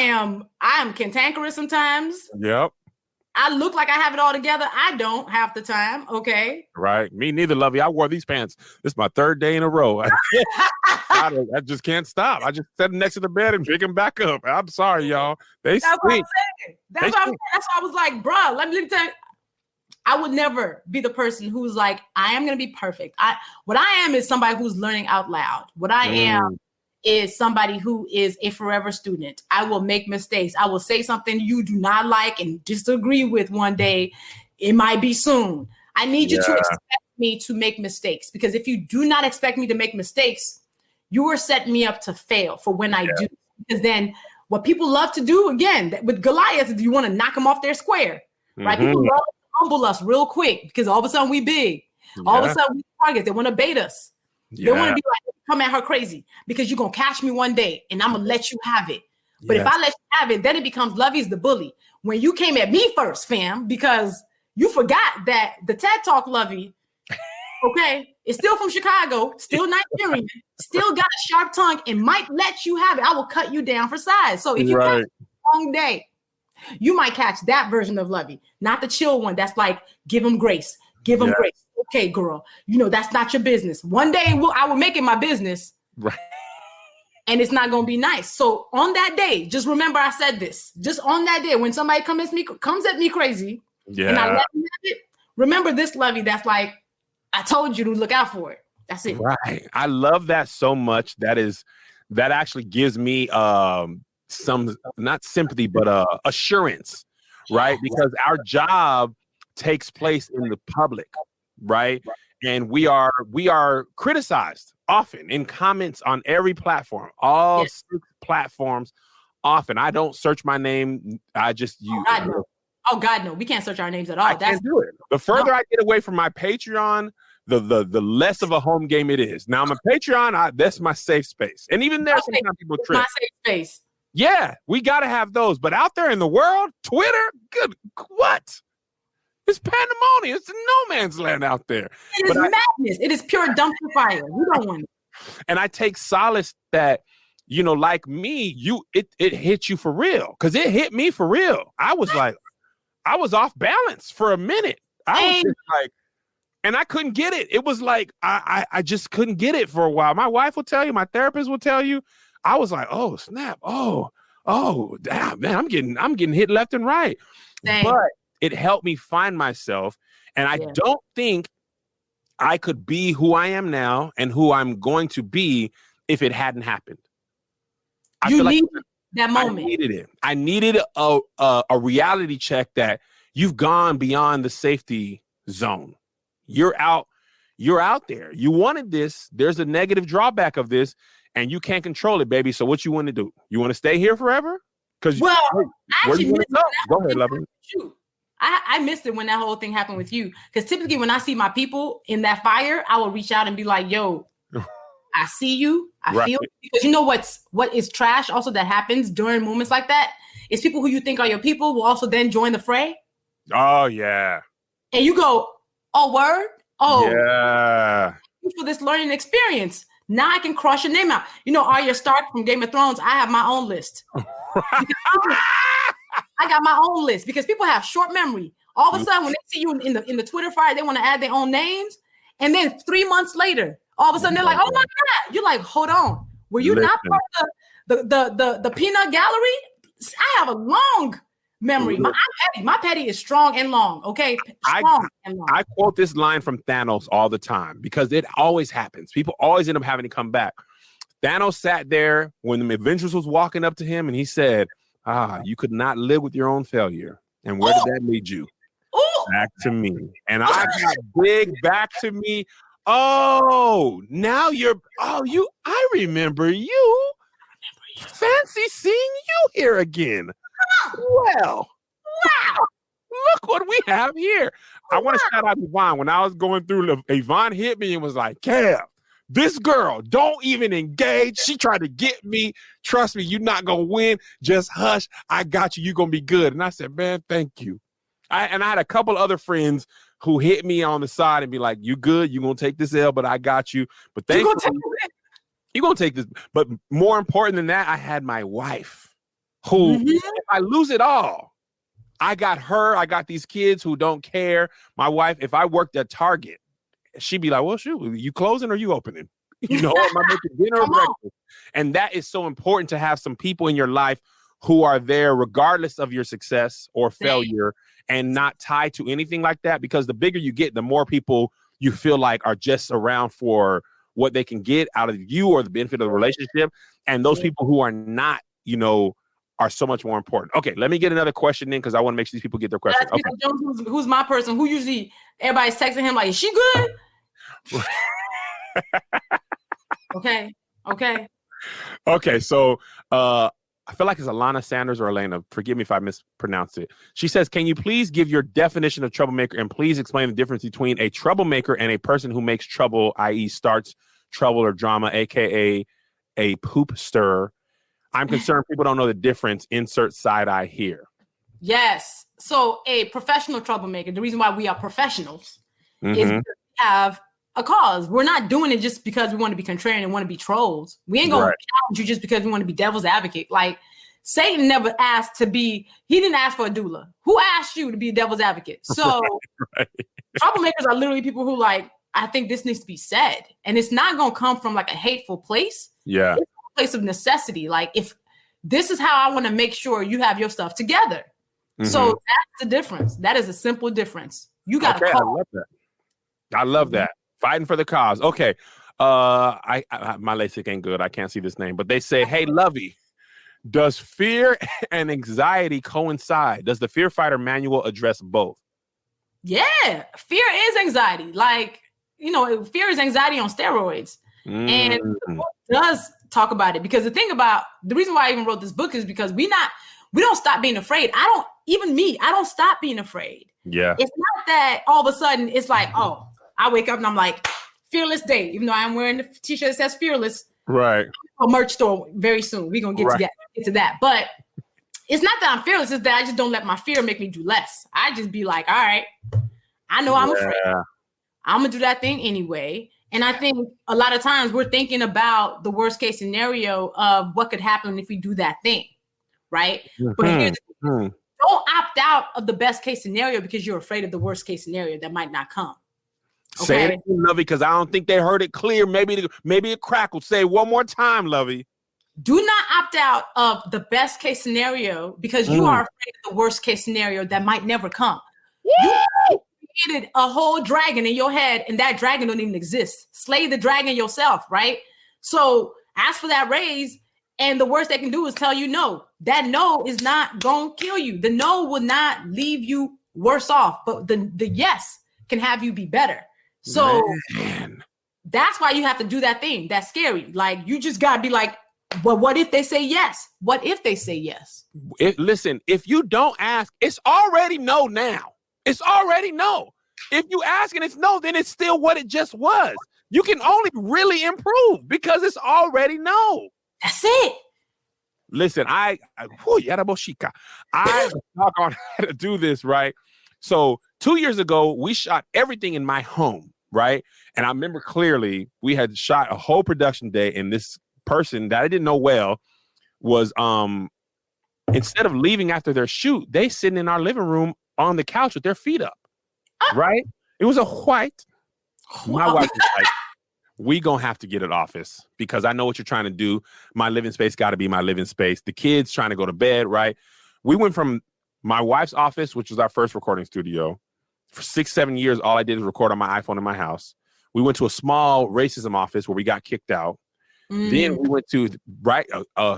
am cantankerous sometimes. Yep. I look like I have it all together. I don't half the time. Okay. Right. Me neither, Luvvie. I wore these pants. This is my third day in a row. I just can't stop. I just set them next to the bed and pick them back up. I'm sorry, y'all. That's what I'm saying. That's why I was like, bruh, let me tell you. I would never be the person who's like, I am going to be perfect. What I am is somebody who's learning out loud. What I am is somebody who is a forever student. I will make mistakes. I will say something you do not like and disagree with one day. It might be soon. I need you to expect me to make mistakes, because if you do not expect me to make mistakes, you are setting me up to fail for when I do. Because then what people love to do, again, with Goliath, is you want to knock them off their square, right? People love to humble us real quick because all of a sudden we big. All of a sudden we target. They want to bait us. They want to be like, come at her crazy because you're going to catch me one day and I'm going to let you have it. But if I let you have it, then it becomes Luvvie's the bully. When you came at me first, fam, because you forgot that the TED Talk Luvvie, okay, is still from Chicago, still Nigerian, still got a sharp tongue and might let you have it. I will cut you down for size. So if you catch a long day, you might catch that version of Luvvie, not the chill one that's like, give him grace. Give him grace. Okay, girl. You know, that's not your business. One day I will make it my business. Right. And it's not going to be nice. So on that day, just remember I said this. Just on that day, when somebody comes at me crazy, and I let them have it, remember this, Luvvie, that's like, I told you to look out for it. That's it. Right. I love that so much. That actually gives me some, not sympathy, but assurance, right? Because our job takes place in the public, right? And we are criticized often in comments on every platform, all 6 platforms. Often, I don't search my name. I just use. Oh God, no! We can't search our names at all. I can't do it. The further I get away from my Patreon, the less of a home game it is. Now I'm a Patreon. That's my safe space, and even there, sometimes people trip. My safe space. Yeah, we got to have those. But out there in the world, Twitter, what? It's pandemonium. It's no man's land out there. It is madness. It is pure dumpster fire. We don't want it. And I take solace that, you know, like me, it hit you for real, because it hit me for real. I was like, I was off balance for a minute. I was just like, and I couldn't get it. It was like I just couldn't get it for a while. My wife will tell you, my therapist will tell you. I was like, oh snap, oh damn, man, I'm getting hit left and right. Dang. But it helped me find myself, and I don't think I could be who I am now and who I'm going to be if it hadn't happened. You need that moment. I needed it. I needed a reality check that you've gone beyond the safety zone. You're out there. You wanted this. There's a negative drawback of this, and you can't control it, baby. So what you want to do? You want to stay here forever? Because I actually missed it. Go ahead, Luvvie. I missed it when that whole thing happened with you. Because typically when I see my people in that fire, I will reach out and be like, yo, I see you. I Right. feel you. Because you know what is trash also that happens during moments like that is people who you think are your people will also then join the fray. Oh yeah. And you go, oh, word? Oh, Yeah. thank you for this learning experience. Now I can cross your name out. You know, Arya Stark from Game of Thrones, I have my own list. I got my own list because people have short memory. All of a sudden, when they see you in the Twitter fire, they want to add their own names. And then 3 months later, all of a sudden they're like, oh my God. You're like, hold on. Were you not part of the peanut gallery? I have a long memory. My petty is strong and long. Okay. Strong and long. I quote this line from Thanos all the time because it always happens. People always end up having to come back. Thanos sat there when the Avengers was walking up to him and he said, you could not live with your own failure. And where did that lead you? Back to me. And I got big back to me. Oh, now I remember you. Fancy seeing you here again. Well, wow. Look what we have here. I want to shout out Yvonne. When I was going through, Yvonne hit me and was like, Kev, this girl, don't even engage. She tried to get me. Trust me, you're not going to win. Just hush. I got you. You're going to be good. And I said, man, thank you. I had a couple other friends who hit me on the side and be like, you good? You're going to take this L, but I got you. But thank you. You're going to take this. But more important than that, I had my wife who, if I lose it all, I got her. I got these kids who don't care. My wife, if I worked at Target, she'd be like, well, shoot, you closing or you opening? You know, am I making dinner or breakfast? And that is so important to have some people in your life who are there regardless of your success or failure and not tied to anything like that. Because the bigger you get, the more people you feel like are just around for what they can get out of you or the benefit of the relationship. And those people who are not, you know, are so much more important. Okay, let me get another question in because I want to make sure these people get their questions. Okay. Jones, who's my person? Who usually everybody's texting him like, is she good? Okay. So I feel like it's Alana Sanders or Elena. Forgive me if I mispronounced it. She says, can you please give your definition of troublemaker and please explain the difference between a troublemaker and a person who makes trouble, i.e. starts trouble or drama, aka a poop stirrer? I'm concerned people don't know the difference. Insert side eye here. Yes. So a professional troublemaker, the reason why we are professionals is because we have a cause. We're not doing it just because we want to be contrarian and want to be trolls. We ain't going to challenge you just because we want to be devil's advocate. Like Satan never asked to be, he didn't ask for a doula. Who asked you to be a devil's advocate? So troublemakers are literally people who like, I think this needs to be said. And it's not going to come from like a hateful place. Yeah. It's a place of necessity. Like if this is how I want to make sure you have your stuff together. So that's the difference. That is a simple difference. You got to call. I love that. I love that. Fighting for the cause. Okay. I my LASIK ain't good. I can't see this name, but they say, hey, Luvvie, does fear and anxiety coincide? Does the Fear Fighter manual address both? Yeah. Fear is anxiety. Like, you know, fear is anxiety on steroids. And the book does talk about it because the reason why I even wrote this book is because we don't stop being afraid. I don't stop being afraid. Yeah. It's not that all of a sudden it's like, oh, I wake up and I'm like, fearless day, even though I'm wearing the t-shirt that says fearless. Right. A merch store very soon. We're going to get to that. But it's not that I'm fearless. It's that I just don't let my fear make me do less. I just be like, all right, I know I'm afraid. I'm going to do that thing anyway. And I think a lot of times we're thinking about the worst case scenario of what could happen if we do that thing. Right. But here's the thing. Don't opt out of the best case scenario because you're afraid of the worst case scenario that might not come. Okay? Say it again, Luvvie, because I don't think they heard it clear. Maybe it crackled. Say it one more time, Luvvie. Do not opt out of the best case scenario because you are afraid of the worst case scenario that might never come. You created a whole dragon in your head and that dragon don't even exist. Slay the dragon yourself, right? So ask for that raise. And the worst they can do is tell you no. That no is not going to kill you. The no will not leave you worse off, but the yes can have you be better. So that's why you have to do that thing. That's scary. Like you just got to be like, well, what if they say yes? What if they say yes? Listen, if you don't ask, it's already no now. It's already no. If you ask and it's no, then it's still what it just was. You can only really improve because it's already no. That's it. Listen, I talk on how to do this, right? So 2 years ago, we shot everything in my home, right? And I remember clearly we had shot a whole production day, and this person that I didn't know well was instead of leaving after their shoot, they sitting in our living room on the couch with their feet up, right? It was a white. My wife was like, we gonna have to get an office because I know what you're trying to do. My living space got to be my living space. The kids trying to go to bed, right? We went from my wife's office, which was our first recording studio. For 6-7 years, all I did was record on my iPhone in my house. We went to a small racism office where we got kicked out. Then we went to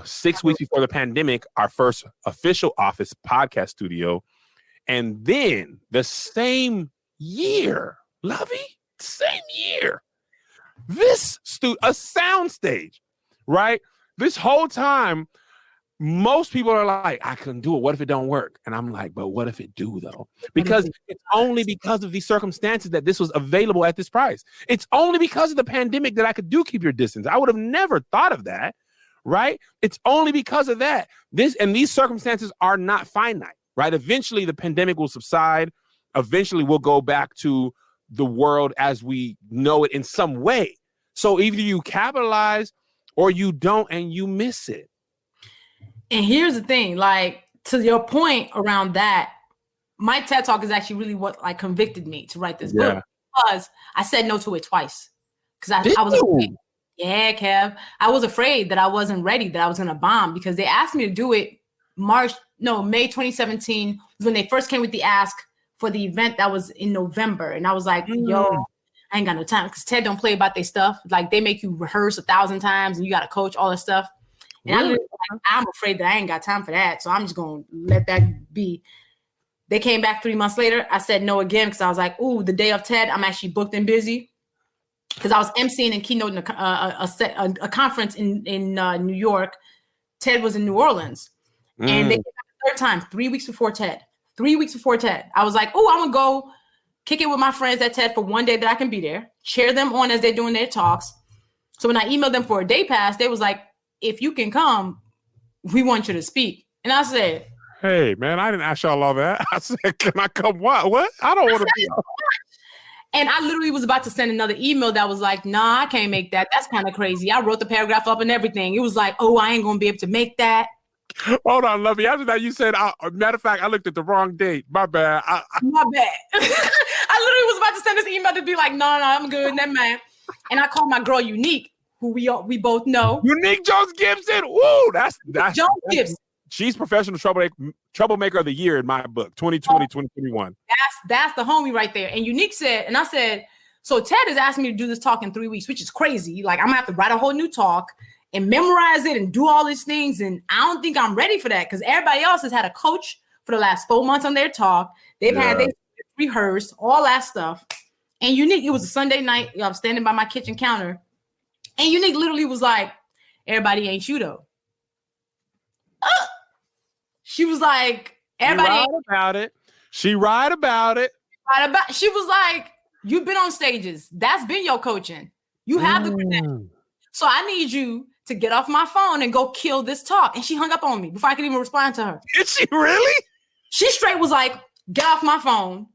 6 weeks before the pandemic, our first official office podcast studio. And then the same year, Luvvie, same year, a sound stage, right? This whole time, most people are like, I couldn't do it. What if it don't work? And I'm like, but what if it do though? Because it's only because of these circumstances that this was available at this price. It's only because of the pandemic that I could do Keep Your Distance. I would have never thought of that, right? It's only because of that. These circumstances are not finite, right? Eventually the pandemic will subside. Eventually we'll go back to the world as we know it in some way. So either you capitalize or you don't and you miss it. And here's the thing, like to your point around that, my TED Talk is actually really what like convicted me to write this book because I said no to it twice. Because I was afraid. Yeah, Kev. I was afraid that I wasn't ready, that I was gonna bomb because they asked me to do it May 2017 was when they first came with the ask for the event that was in November. And I was like, yo, I ain't got no time because TED don't play about their stuff. Like they make you rehearse 1,000 times and you gotta coach all that stuff. And I'm afraid that I ain't got time for that. So I'm just going to let that be. They came back 3 months later. I said no again because I was like, ooh, the day of TED, I'm actually booked and busy. Because I was emceeing and keynoting a conference in New York. TED was in New Orleans. And they came back the third time, 3 weeks before TED. 3 weeks before TED. I was like, oh, I'm going to go kick it with my friends at TED for one day that I can be there. Cheer them on as they're doing their talks. So when I emailed them for a day pass, they was like, if you can come, we want you to speak. And I said, hey, man, I didn't ask y'all all that. I said, can I come? What? I don't want to be. And I literally was about to send another email that was like, nah, I can't make that. That's kind of crazy. I wrote the paragraph up and everything. It was like, oh, I ain't going to be able to make that. Hold on, Luvvie. After that, you said, matter of fact, I looked at the wrong date. My bad. My bad. I literally was about to send this email to be like, no, I'm good. Never mind. And I called my girl Unique, who we both know. Unique Jones Gibson. Woo, that's Jones Gibson. She's Professional Troublemaker of the Year in my book, 2020, 2021. That's the homie right there. And Unique said, and I said, so TED has asked me to do this talk in 3 weeks, which is crazy. Like I'm gonna have to write a whole new talk and memorize it and do all these things. And I don't think I'm ready for that because everybody else has had a coach for the last 4 months on their talk. They've had they rehearsed all that stuff. And Unique, it was a Sunday night. I was standing by my kitchen counter. And Unique literally was like, everybody ain't you though. She was like, everybody ain't about it. She right about it. She was like, you've been on stages. That's been your coaching. You have the credentials. So I need you to get off my phone and go kill this talk. And she hung up on me before I could even respond to her. Did she really? She straight was like, get off my phone,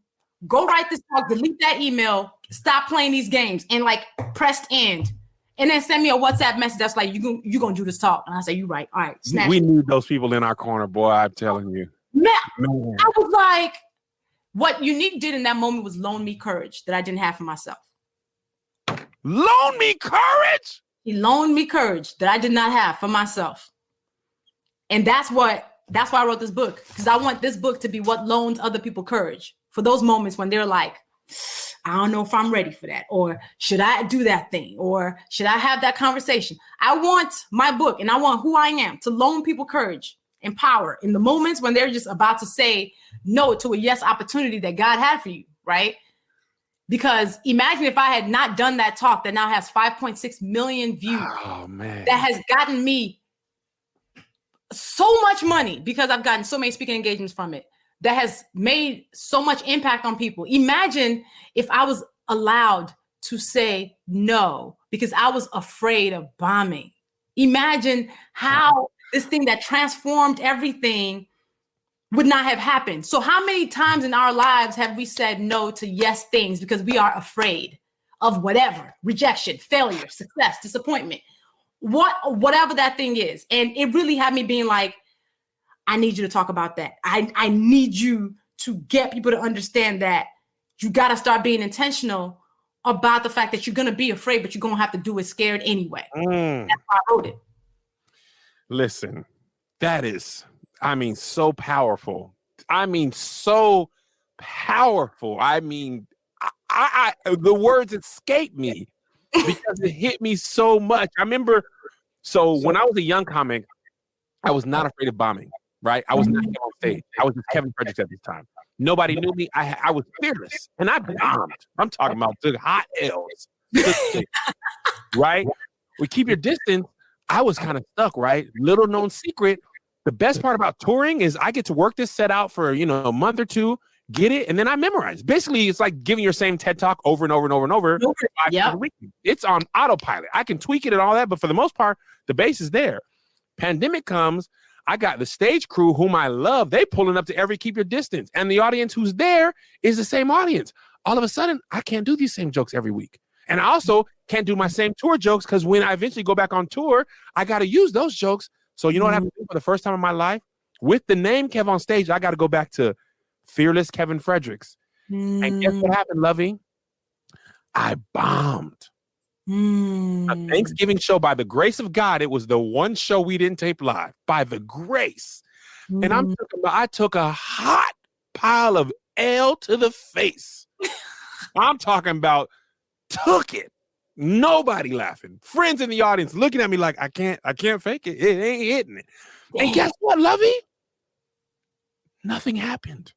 go write this talk, delete that email, stop playing these games, and like pressed end. And then send me a WhatsApp message that's like, you gonna do this talk. And I say, you right. All right. We need those people in our corner, boy. I'm telling you. Man. I was like, what Unique did in that moment was loan me courage that I didn't have for myself. Loan me courage? He loaned me courage that I did not have for myself. And that's why I wrote this book. Because I want this book to be what loans other people courage for those moments when they're like, I don't know if I'm ready for that, or should I do that thing, or should I have that conversation? I want my book and I want who I am to loan people courage and power in the moments when they're just about to say no to a yes opportunity that God had for you, right? Because imagine if I had not done that talk that now has 5.6 million views. Oh, man. That has gotten me so much money because I've gotten so many speaking engagements from it. That has made so much impact on people. Imagine if I was allowed to say no because I was afraid of bombing. Imagine how this thing that transformed everything would not have happened. So how many times in our lives have we said no to yes things because we are afraid of whatever, rejection, failure, success, disappointment, whatever that thing is. And it really had me being like, I need you to talk about that. I need you to get people to understand that you got to start being intentional about the fact that you're going to be afraid, but you're going to have to do it scared anyway. That's why I wrote it. Listen, that is, so powerful. So powerful. I the words escape me because it hit me so much. I remember, when I was a young comic, I was not afraid of bombing, right? I was not on stage. I was just Kevin Fredericks at this time. Nobody knew me. I was fearless, and I bombed. I'm talking about the hot L's, right? We keep your distance. I was kind of stuck, right? Little known secret. The best part about touring is I get to work this set out for, a month or two, get it, and then I memorize. Basically, it's like giving your same TED Talk over and over and over and over. Yep. It's on autopilot. I can tweak it and all that, but for the most part, the base is there. Pandemic comes. I got the stage crew whom I love. They pulling up to every Keep Your Distance. And the audience who's there is the same audience. All of a sudden, I can't do these same jokes every week. And I also can't do my same tour jokes because when I eventually go back on tour, I got to use those jokes. So you know what happened for the first time in my life? With the name KevOnStage, I got to go back to Fearless Kevin Fredericks. And guess what happened, Luvvie? I bombed. A Thanksgiving show, by the grace of God, it was the one show we didn't tape live, by the grace. And I took a hot pile of L to the face. I'm talking about took it. Nobody laughing. Friends in the audience looking at me like, I can't fake it. It ain't hitting it. And guess what, Luvvie? Nothing happened.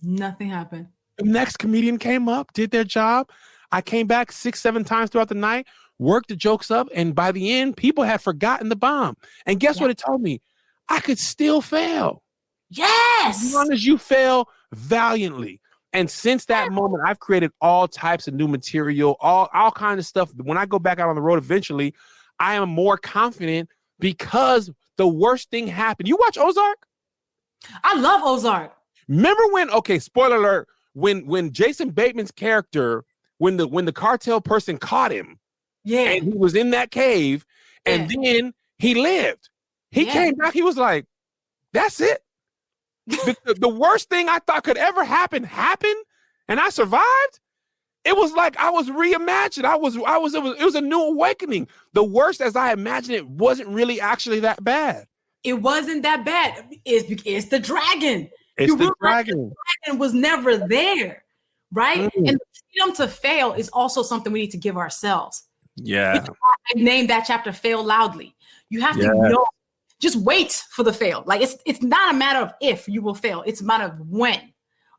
Nothing happened. The next comedian came up, did their job. I came back 6-7 times throughout the night, worked the jokes up, and by the end, people had forgotten the bomb. And guess what it told me? I could still fail. Yes! As long as you fail valiantly. And since that moment, I've created all types of new material, all kinds of stuff. When I go back out on the road eventually, I am more confident because the worst thing happened. You watch Ozark? I love Ozark. Remember when, spoiler alert, when Jason Bateman's character, when the cartel person caught him, and he was in that cave, and then he lived. He came back, he was like, that's it. The worst thing I thought could ever happen happened, and I survived. It was like I was reimagined. It was a new awakening. The worst as I imagined it wasn't really actually that bad. It wasn't that bad. It's the dragon. It's the dragon. The dragon was never there, right? And the freedom to fail is also something we need to give ourselves. Yeah. I named that chapter "Fail Loudly." You have to know. Just wait for the fail. Like it's not a matter of if you will fail. It's a matter of when.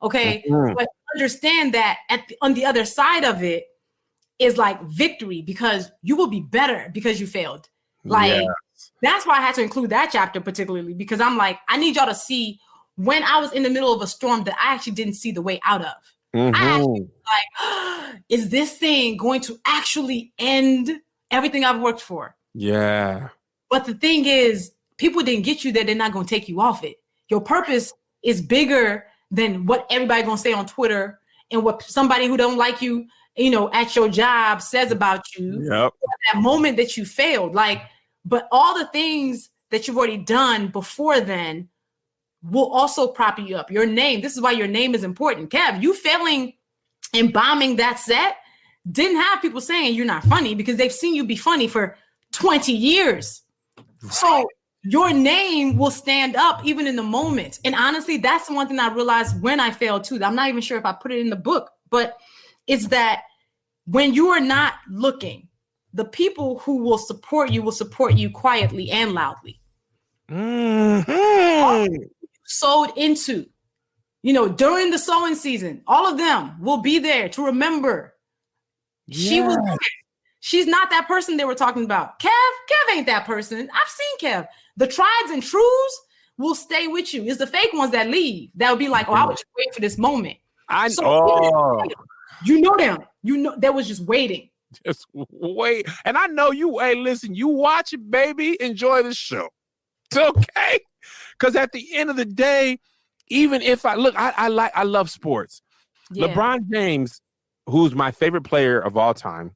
Okay. But understand that on the other side of it is like victory because you will be better because you failed. Like that's why I had to include that chapter particularly because I'm like, I need y'all to see when I was in the middle of a storm that I actually didn't see the way out of. I actually was like, is this thing going to actually end everything I've worked for? Yeah. But the thing is, people didn't get you there. They're not going to take you off it. Your purpose is bigger than what everybody going to say on Twitter and what somebody who don't like you, at your job says about you. Yep. That moment that you failed, but all the things that you've already done before then will also prop you up. Your name. This is why your name is important. Kev, you failing and bombing that set didn't have people saying you're not funny because they've seen you be funny for 20 years. So your name will stand up even in the moment. And honestly, that's the one thing I realized when I failed too. I'm not even sure if I put it in the book, but it's that when you are not looking, the people who will support you quietly and loudly. Sowed into, during the sowing season, all of them will be there to remember. She was there. She's not that person they were talking about. Kev ain't that person. I've seen Kev. The trieds and trues will stay with you. It's the fake ones that leave. That would be like, I was waiting for this moment. You know them. You know that was just waiting. Just wait. And I know you, hey, listen, you watch it, baby. Enjoy the show. It's okay. Because at the end of the day, even if I love sports. Yeah. LeBron James, who's my favorite player of all time,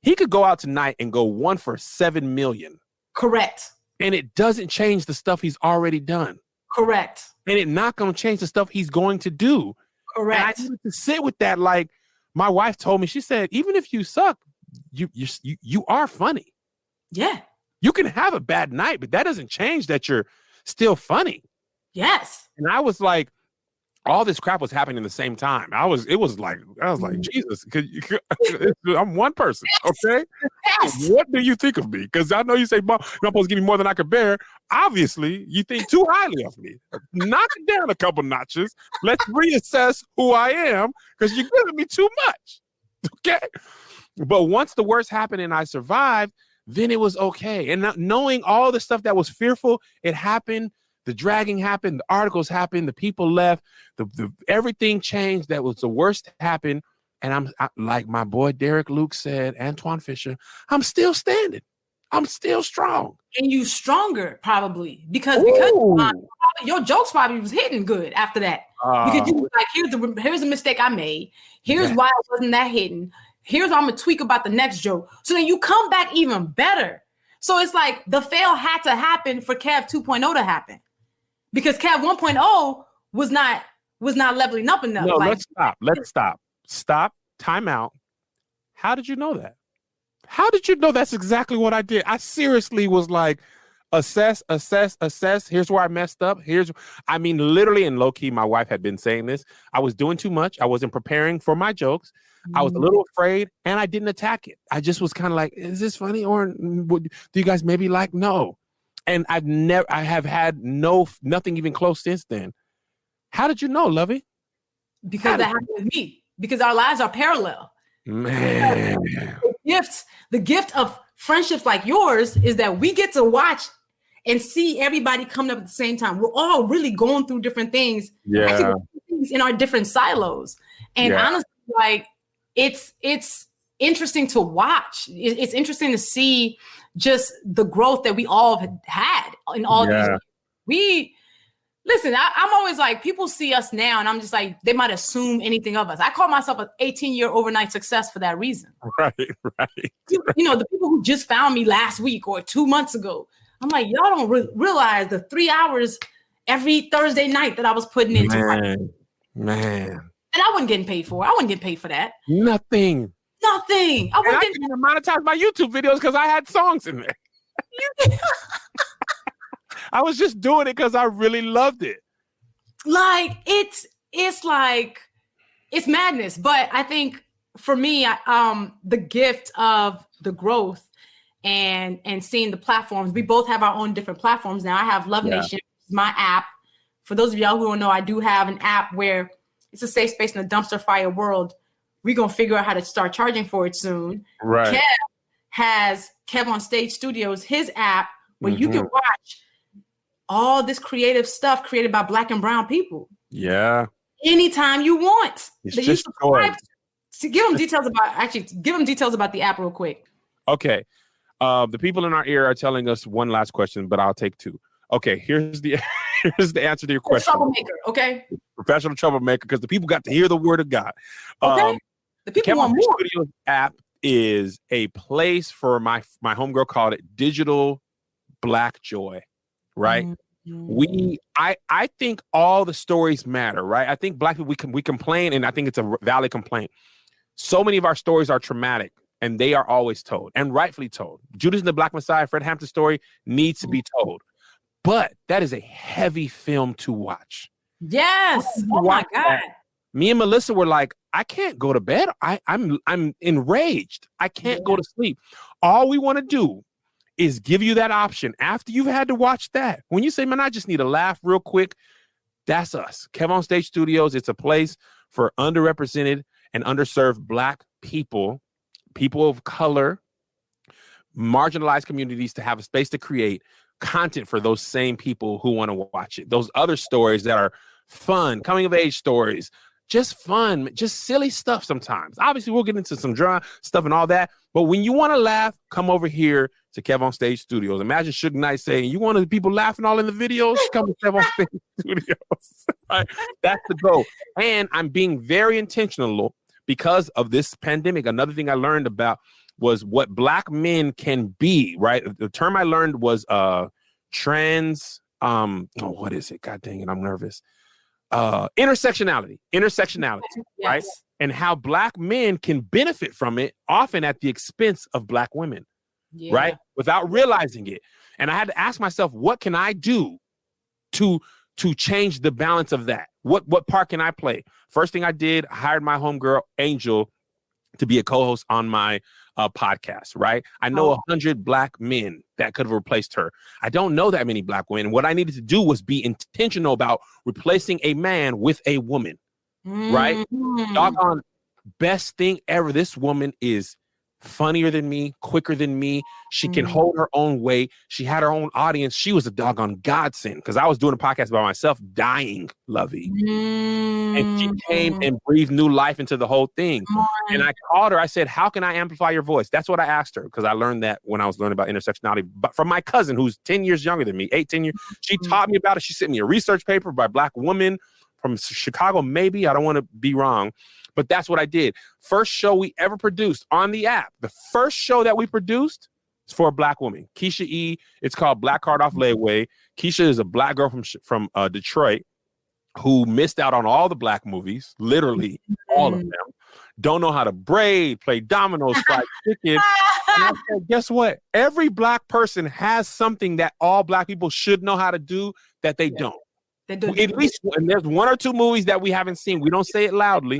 he could go out tonight and go 1 for 7 million. Correct. And it doesn't change the stuff he's already done. Correct. And it's not going to change the stuff he's going to do. Correct. And I need to sit with that. Like my wife told me, she said, even if you suck, you are funny. Yeah. You can have a bad night, but that doesn't change that you're still funny. Yes. And I was like, all this crap was happening at the same time. I was like, Jesus, I'm one person, okay? Yes. What do you think of me? Because I know you say, Mom, you're not supposed to give me more than I could bear. Obviously, you think too highly of me. Knock it down a couple notches. Let's reassess who I am, because you're giving me too much, okay? But once the worst happened and I survived, then it was okay. And knowing all the stuff that was fearful, it happened. The dragging happened, the articles happened, the people left, the everything changed. That was the worst happened. And I, like my boy Derek Luke said, Antoine Fisher, I'm still standing. I'm still strong. And you stronger probably because your jokes probably was hitting good after that. Because you was like, here's a mistake I made. Here's why it wasn't that hidden. Here's what I'm gonna tweak about the next joke. So then you come back even better. So it's like the fail had to happen for Kev 2.0 to happen. Because Kev 1.0 was not leveling up enough. No, let's stop. Stop. Time out. How did you know that? How did you know that's exactly what I did? I seriously was like, assess. Here's where I messed up. Literally and low key, my wife had been saying this. I was doing too much. I wasn't preparing for my jokes. I was a little afraid and I didn't attack it. I just was kind of like, is this funny? Or do you guys maybe like, no? And I have had nothing even close since then. How did you know, Luvvie? Because that happened with me. Because our lives are parallel. Man. The gift of friendships like yours is that we get to watch and see everybody coming up at the same time. We're all really going through different things. Yeah. Things in our different silos. And honestly, like it's interesting to watch. It's interesting to see just the growth that we all have had in all these years. I'm always like, people see us now and I'm just like, they might assume anything of us. I call myself an 18-year overnight success for that reason. Right. You know, the people who just found me last week or 2 months ago, I'm like, y'all don't realize the 3 hours every Thursday night that I was putting into man. And I wasn't getting paid for it. I wasn't getting paid for that. Nothing. I didn't even monetize my YouTube videos because I had songs in there. I was just doing it because I really loved it. Like it's madness. But I think for me, the gift of the growth and seeing the platforms, we both have our own different platforms now. I have Love Nation, my app. For those of y'all who don't know, I do have an app where it's a safe space in the dumpster fire world. We're going to figure out how to start charging for it soon. Right. Kev has KevOnStage Studios, his app, where you can watch all this creative stuff created by Black and brown people. Yeah. Anytime you want. It's just give them details about the app real quick. Okay. The people in our ear are telling us one last question, but I'll take two. Okay, here's the answer to your question. Troublemaker, okay? Professional Troublemaker, because the people got to hear the word of God. Okay. The people want more. Studios app is a place for my homegirl called it digital Black joy, right? Mm-hmm. I think all the stories matter, right? I think Black people, we complain, and I think it's a valid complaint. So many of our stories are traumatic, and they are always told, and rightfully told. Judas and the Black Messiah, Fred Hampton's story needs to be told. But that is a heavy film to watch. Yes. Oh my God. Me and Melissa were like, I can't go to bed. I'm enraged. I can't go to sleep. All we want to do is give you that option after you've had to watch that. When you say, man, I just need a laugh real quick, that's us. KevOnStage Studios, it's a place for underrepresented and underserved Black people, people of color, marginalized communities to have a space to create content for those same people who want to watch it. Those other stories that are fun, coming of age stories, just fun, just silly stuff sometimes. Obviously, we'll get into some drama stuff and all that. But when you want to laugh, come over here to KevOnStage Studios. Imagine Suge Knight saying, you want people laughing all in the videos? Come to KevOnStage Studios. Right? That's the goal. And I'm being very intentional because of this pandemic. Another thing I learned about was what Black men can be, right? The term I learned was trans, what is it? God dang it, I'm nervous. Intersectionality, right? Yes. And how Black men can benefit from it, often at the expense of Black women, right? Without realizing it. And I had to ask myself, what can I do to change the balance of that? What part can I play? First thing I did, I hired my homegirl, Angel, to be a co-host on my podcast, right? I know 100 Black men that could have replaced her. I don't know that many Black women. What I needed to do was be intentional about replacing a man with a woman, right? Doggone best thing ever. This woman is funnier than me, quicker than me. She can hold her own weight. She had her own audience. She was a doggone godsend because I was doing a podcast by myself, dying, Luvvie. And she came and breathed new life into the whole thing. And I called her. I said, how can I amplify your voice? That's what I asked her because I learned that when I was learning about intersectionality. But from my cousin, who's 10 years younger than me, 10 years, she taught me about it. She sent me a research paper by a Black woman from Chicago, maybe. I don't want to be wrong. But that's what I did. First show we ever produced on the app. The first show that we produced is for a Black woman, Keisha E. It's called Black Card Off Layaway. Keisha is a Black girl from Detroit who missed out on all the Black movies, literally all of them. Don't know how to braid, play dominoes, fried chicken. And I said, guess what? Every Black person has something that all Black people should know how to do that they don't. At least, and there's one or two movies that we haven't seen. We don't say it loudly,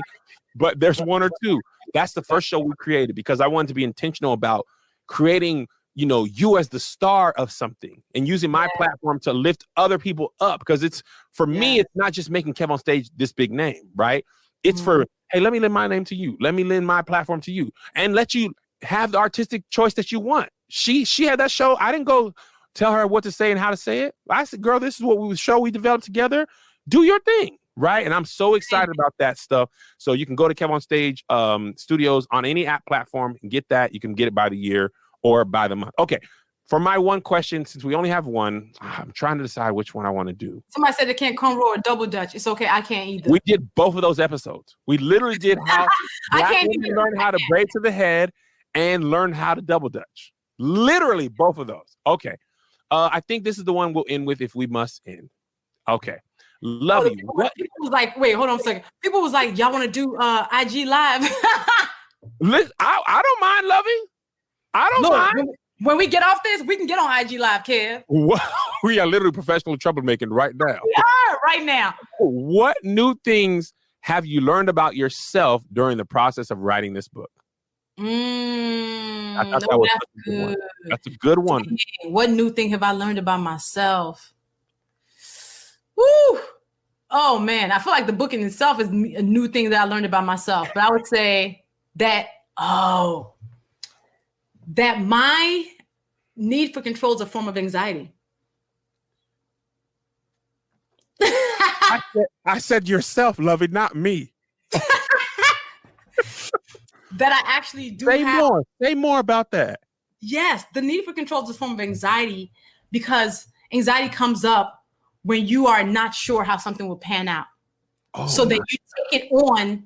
but there's one or two. That's the first show we created because I wanted to be intentional about creating, you as the star of something and using my platform to lift other people up. Because it's, for me, it's not just making KevOnStage this big name, right? It's for, hey, let me lend my name to you. Let me lend my platform to you and let you have the artistic choice that you want. She had that show. I didn't go tell her what to say and how to say it. I said, girl, this is what we developed together. Do your thing. Right. And I'm so excited about that stuff. So you can go to KevOnStage Studios on any app platform and get that. You can get it by the year or by the month. Okay. For my one question, since we only have one, I'm trying to decide which one I want to do. Somebody said they can't cornrow or double dutch. It's okay. I can't either. We did both of those episodes. We literally did how Black women learn how to braid to the head and learn how to double dutch. Literally both of those. Okay. I think this is the one we'll end with if we must end. Okay. Love you. What? People was like, wait, hold on a second. People was like, y'all want to do IG Live? Listen, I don't mind, Luvvie. I don't mind. When we get off this, we can get on IG Live, Kev. We are literally professional troublemaking right now. We are right now. What new things have you learned about yourself during the process of writing this book? I thought that was a good one. That's a good one. What new thing have I learned about myself? Woo! Oh man, I feel like the book in itself is a new thing that I learned about myself. But I would say that that my need for control is a form of anxiety. I said yourself, Luvvie, not me. That I actually do Say more about that. Yes, the need for control is a form of anxiety because anxiety comes up when you are not sure how something will pan out. So that you take it on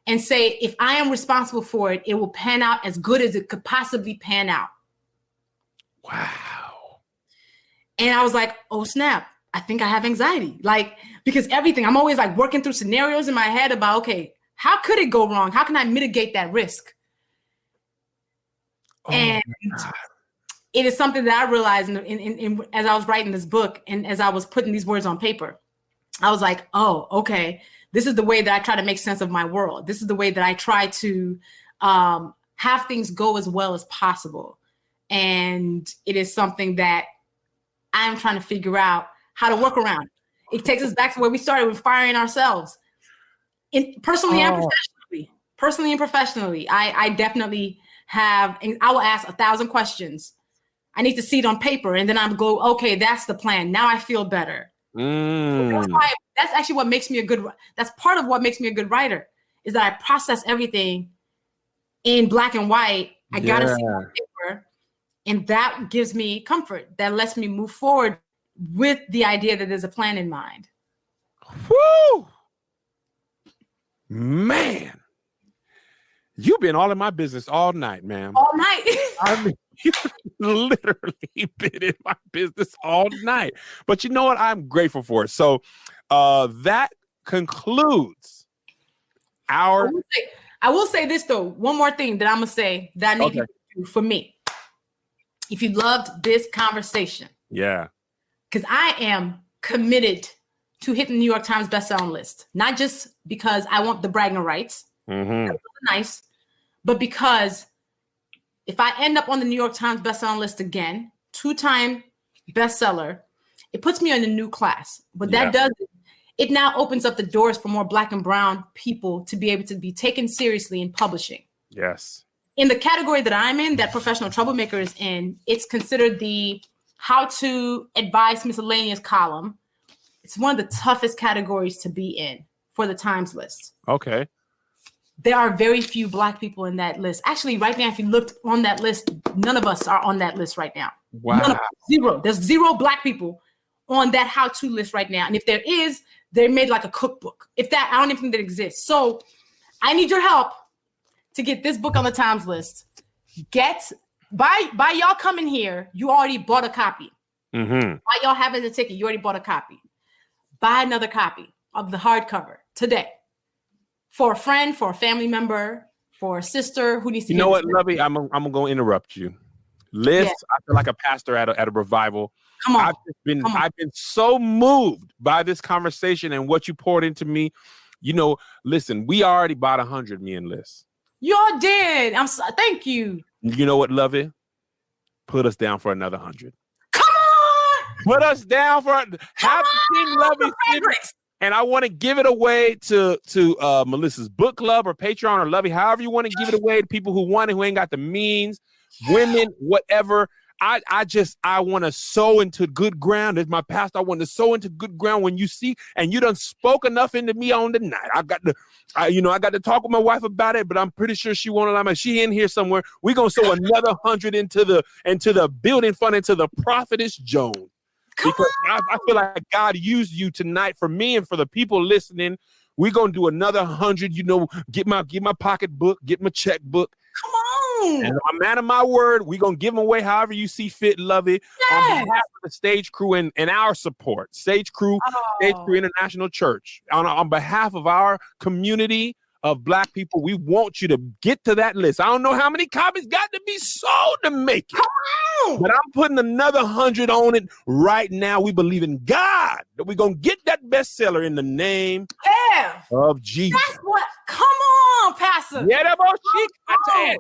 and say, if I am responsible for it, it will pan out as good as it could possibly pan out. Wow. And I was like, oh snap, I think I have anxiety. Because everything, I'm always working through scenarios in my head about, okay, how could it go wrong? How can I mitigate that risk? And it is something that I realized in as I was writing this book and as I was putting these words on paper, I was like, oh, okay, this is the way that I try to make sense of my world. This is the way that I try to have things go as well as possible. And it is something that I'm trying to figure out how to work around. It takes us back to where we started with firing ourselves. Personally and professionally, I definitely have, I will ask 1,000 questions. I need to see it on paper and then I'm go, okay, that's the plan. Now I feel better. That's actually what makes me that's part of what makes me a good writer, is that I process everything in black and white. I gotta see on paper, and that gives me comfort. That lets me move forward with the idea that there's a plan in mind. Woo! Man, you've been all in my business all night, man. All night. I mean, you literally been in my business all night. But you know what? I'm grateful for it. So that concludes our... I will say this, though. One more thing that I'm going to say that I need you to do for me. If you loved this conversation. Yeah. Because I am committed to hitting the New York Times bestselling list. Not just because I want the bragging rights. Mm-hmm. That's nice. But because if I end up on the New York Times bestselling list again, 2-time bestseller, it puts me in a new class. What that does, it now opens up the doors for more Black and brown people to be able to be taken seriously in publishing. Yes. In the category that I'm in, that Professional Troublemaker is in, it's considered the How to Advise Miscellaneous column. It's one of the toughest categories to be in for the Times list. Okay. There are very few Black people in that list. Actually, right now, if you looked on that list, none of us are on that list right now. Wow. Zero. There's 0 Black people on that how-to list right now. And if there is, they made like a cookbook. If that, I don't even think that exists. So I need your help to get this book on the Times list. By y'all coming here, you already bought a copy. Mm-hmm. By y'all having the ticket, you already bought a copy. Buy another copy of the hardcover today. For a friend, for a family member, for a sister who needs to. You know what, Luvvie? I'm gonna go interrupt you. Liz, I feel like a pastor at a revival. Come on. I've been so moved by this conversation and what you poured into me. You know, listen, we already bought 100, me and Liz. Y'all did. Thank you. You know what, Luvvie? Put us down for another 100. Come on. Put us down for have King Luvvie. And I want to give it away to Melissa's book club or Patreon or Luvvie, however you want to give it away to people who want it, who ain't got the means, women, whatever. I want to sow into good ground. As my pastor, I want to sow into good ground. When you see, and you done spoke enough into me on the night. I got to talk with my wife about it, but I'm pretty sure she won't allow me. She in here somewhere. We're gonna sow another 100 into the building fund, into the Prophetess Jones. Because I feel like God used you tonight for me and for the people listening. We're gonna do another 100. You know, get my pocketbook, get my checkbook. Come on. And I'm man of my word. We're gonna give them away however you see fit, Luvvie. Yes. On behalf of the Stage Crew and our support, Stage Crew International Church. On behalf of our community of Black people, we want you to get to that list. I don't know how many copies got to be sold to make it. Come on. But I'm putting another 100 on it right now. We believe in God that we're going to get that bestseller in the name of Jesus. That's what. Come on, Pastor. Yeah, that bullshit.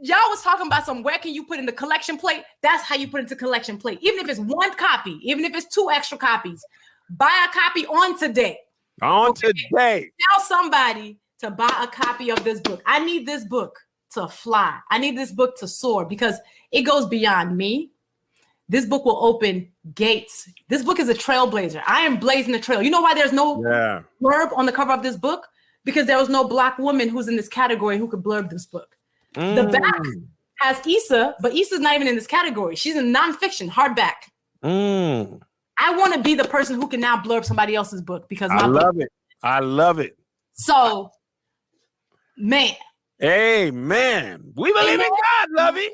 Y'all was talking about where can you put in the collection plate? That's how you put it into collection plate. Even if it's 1 copy, even if it's 2 extra copies, buy a copy on today. Today. Tell somebody to buy a copy of this book. I need this book to fly. I need this book to soar because it goes beyond me. This book will open gates. This book is a trailblazer. I am blazing the trail. You know why there's no blurb on the cover of this book? Because there was no Black woman who's in this category who could blurb this book. The back has Issa, but Issa's not even in this category. She's in nonfiction, hardback. I want to be the person who can now blurb somebody else's book because I love it. So, man. Amen. We believe in God, Luvvie.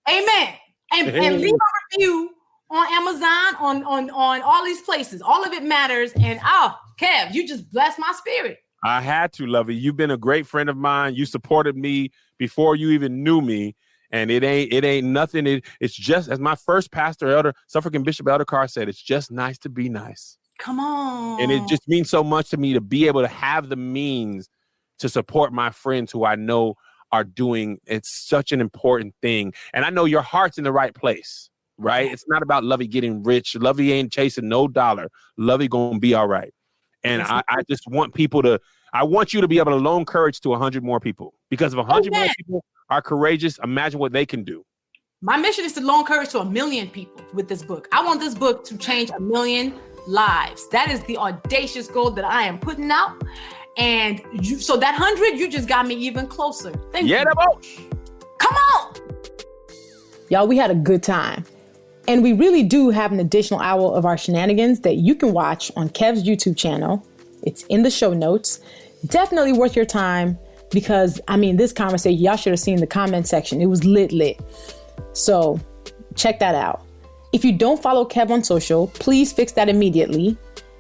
Amen. And leave a review on Amazon, on all these places. All of it matters. And Kev, you just blessed my spirit. I had to, Luvvie. You've been a great friend of mine. You supported me before you even knew me. And it ain't nothing. It's just, as my first pastor, Elder Suffolk and Bishop Elder Carr said, it's just nice to be nice. Come on. And it just means so much to me to be able to have the means to support my friends who I know are doing. It's such an important thing. And I know your heart's in the right place, right? It's not about Luvvie getting rich. Luvvie ain't chasing no dollar. Luvvie gonna be all right. And I just want I want you to be able to loan courage to 100 more people, because if 100 more people are courageous, imagine what they can do. My mission is to loan courage to 1 million people with this book. I want this book to change 1 million lives. That is the audacious goal that I am putting out. And so that 100, you just got me even closer. Thank you. Come on. Y'all, we had a good time. And we really do have an additional hour of our shenanigans that you can watch on Kev's YouTube channel. It's in the show notes. Definitely worth your time because, this conversation, y'all should have seen the comment section. It was lit. So check that out. If you don't follow Kev on social, please fix that immediately.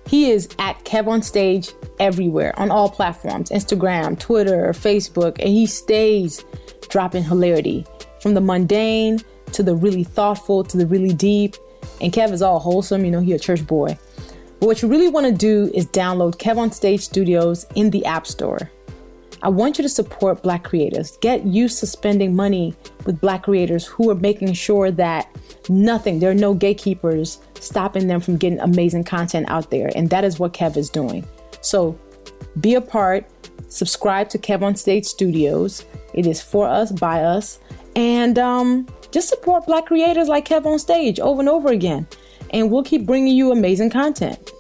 He is at KevOnStage everywhere on all platforms, Instagram, Twitter, Facebook, and he stays dropping hilarity from the mundane to the really thoughtful to the really deep. And Kev is all wholesome, he a church boy. But what you really want to do is download KevOnStage Studios in the App Store. I want you to support Black creators. Get used to spending money with Black creators who are making sure that there are no gatekeepers stopping them from getting amazing content out there. And that is what Kev is doing. So be a part, subscribe to KevOnStage Studios. It is for us, by us. And just support Black creators like KevOnStage over and over again. And we'll keep bringing you amazing content.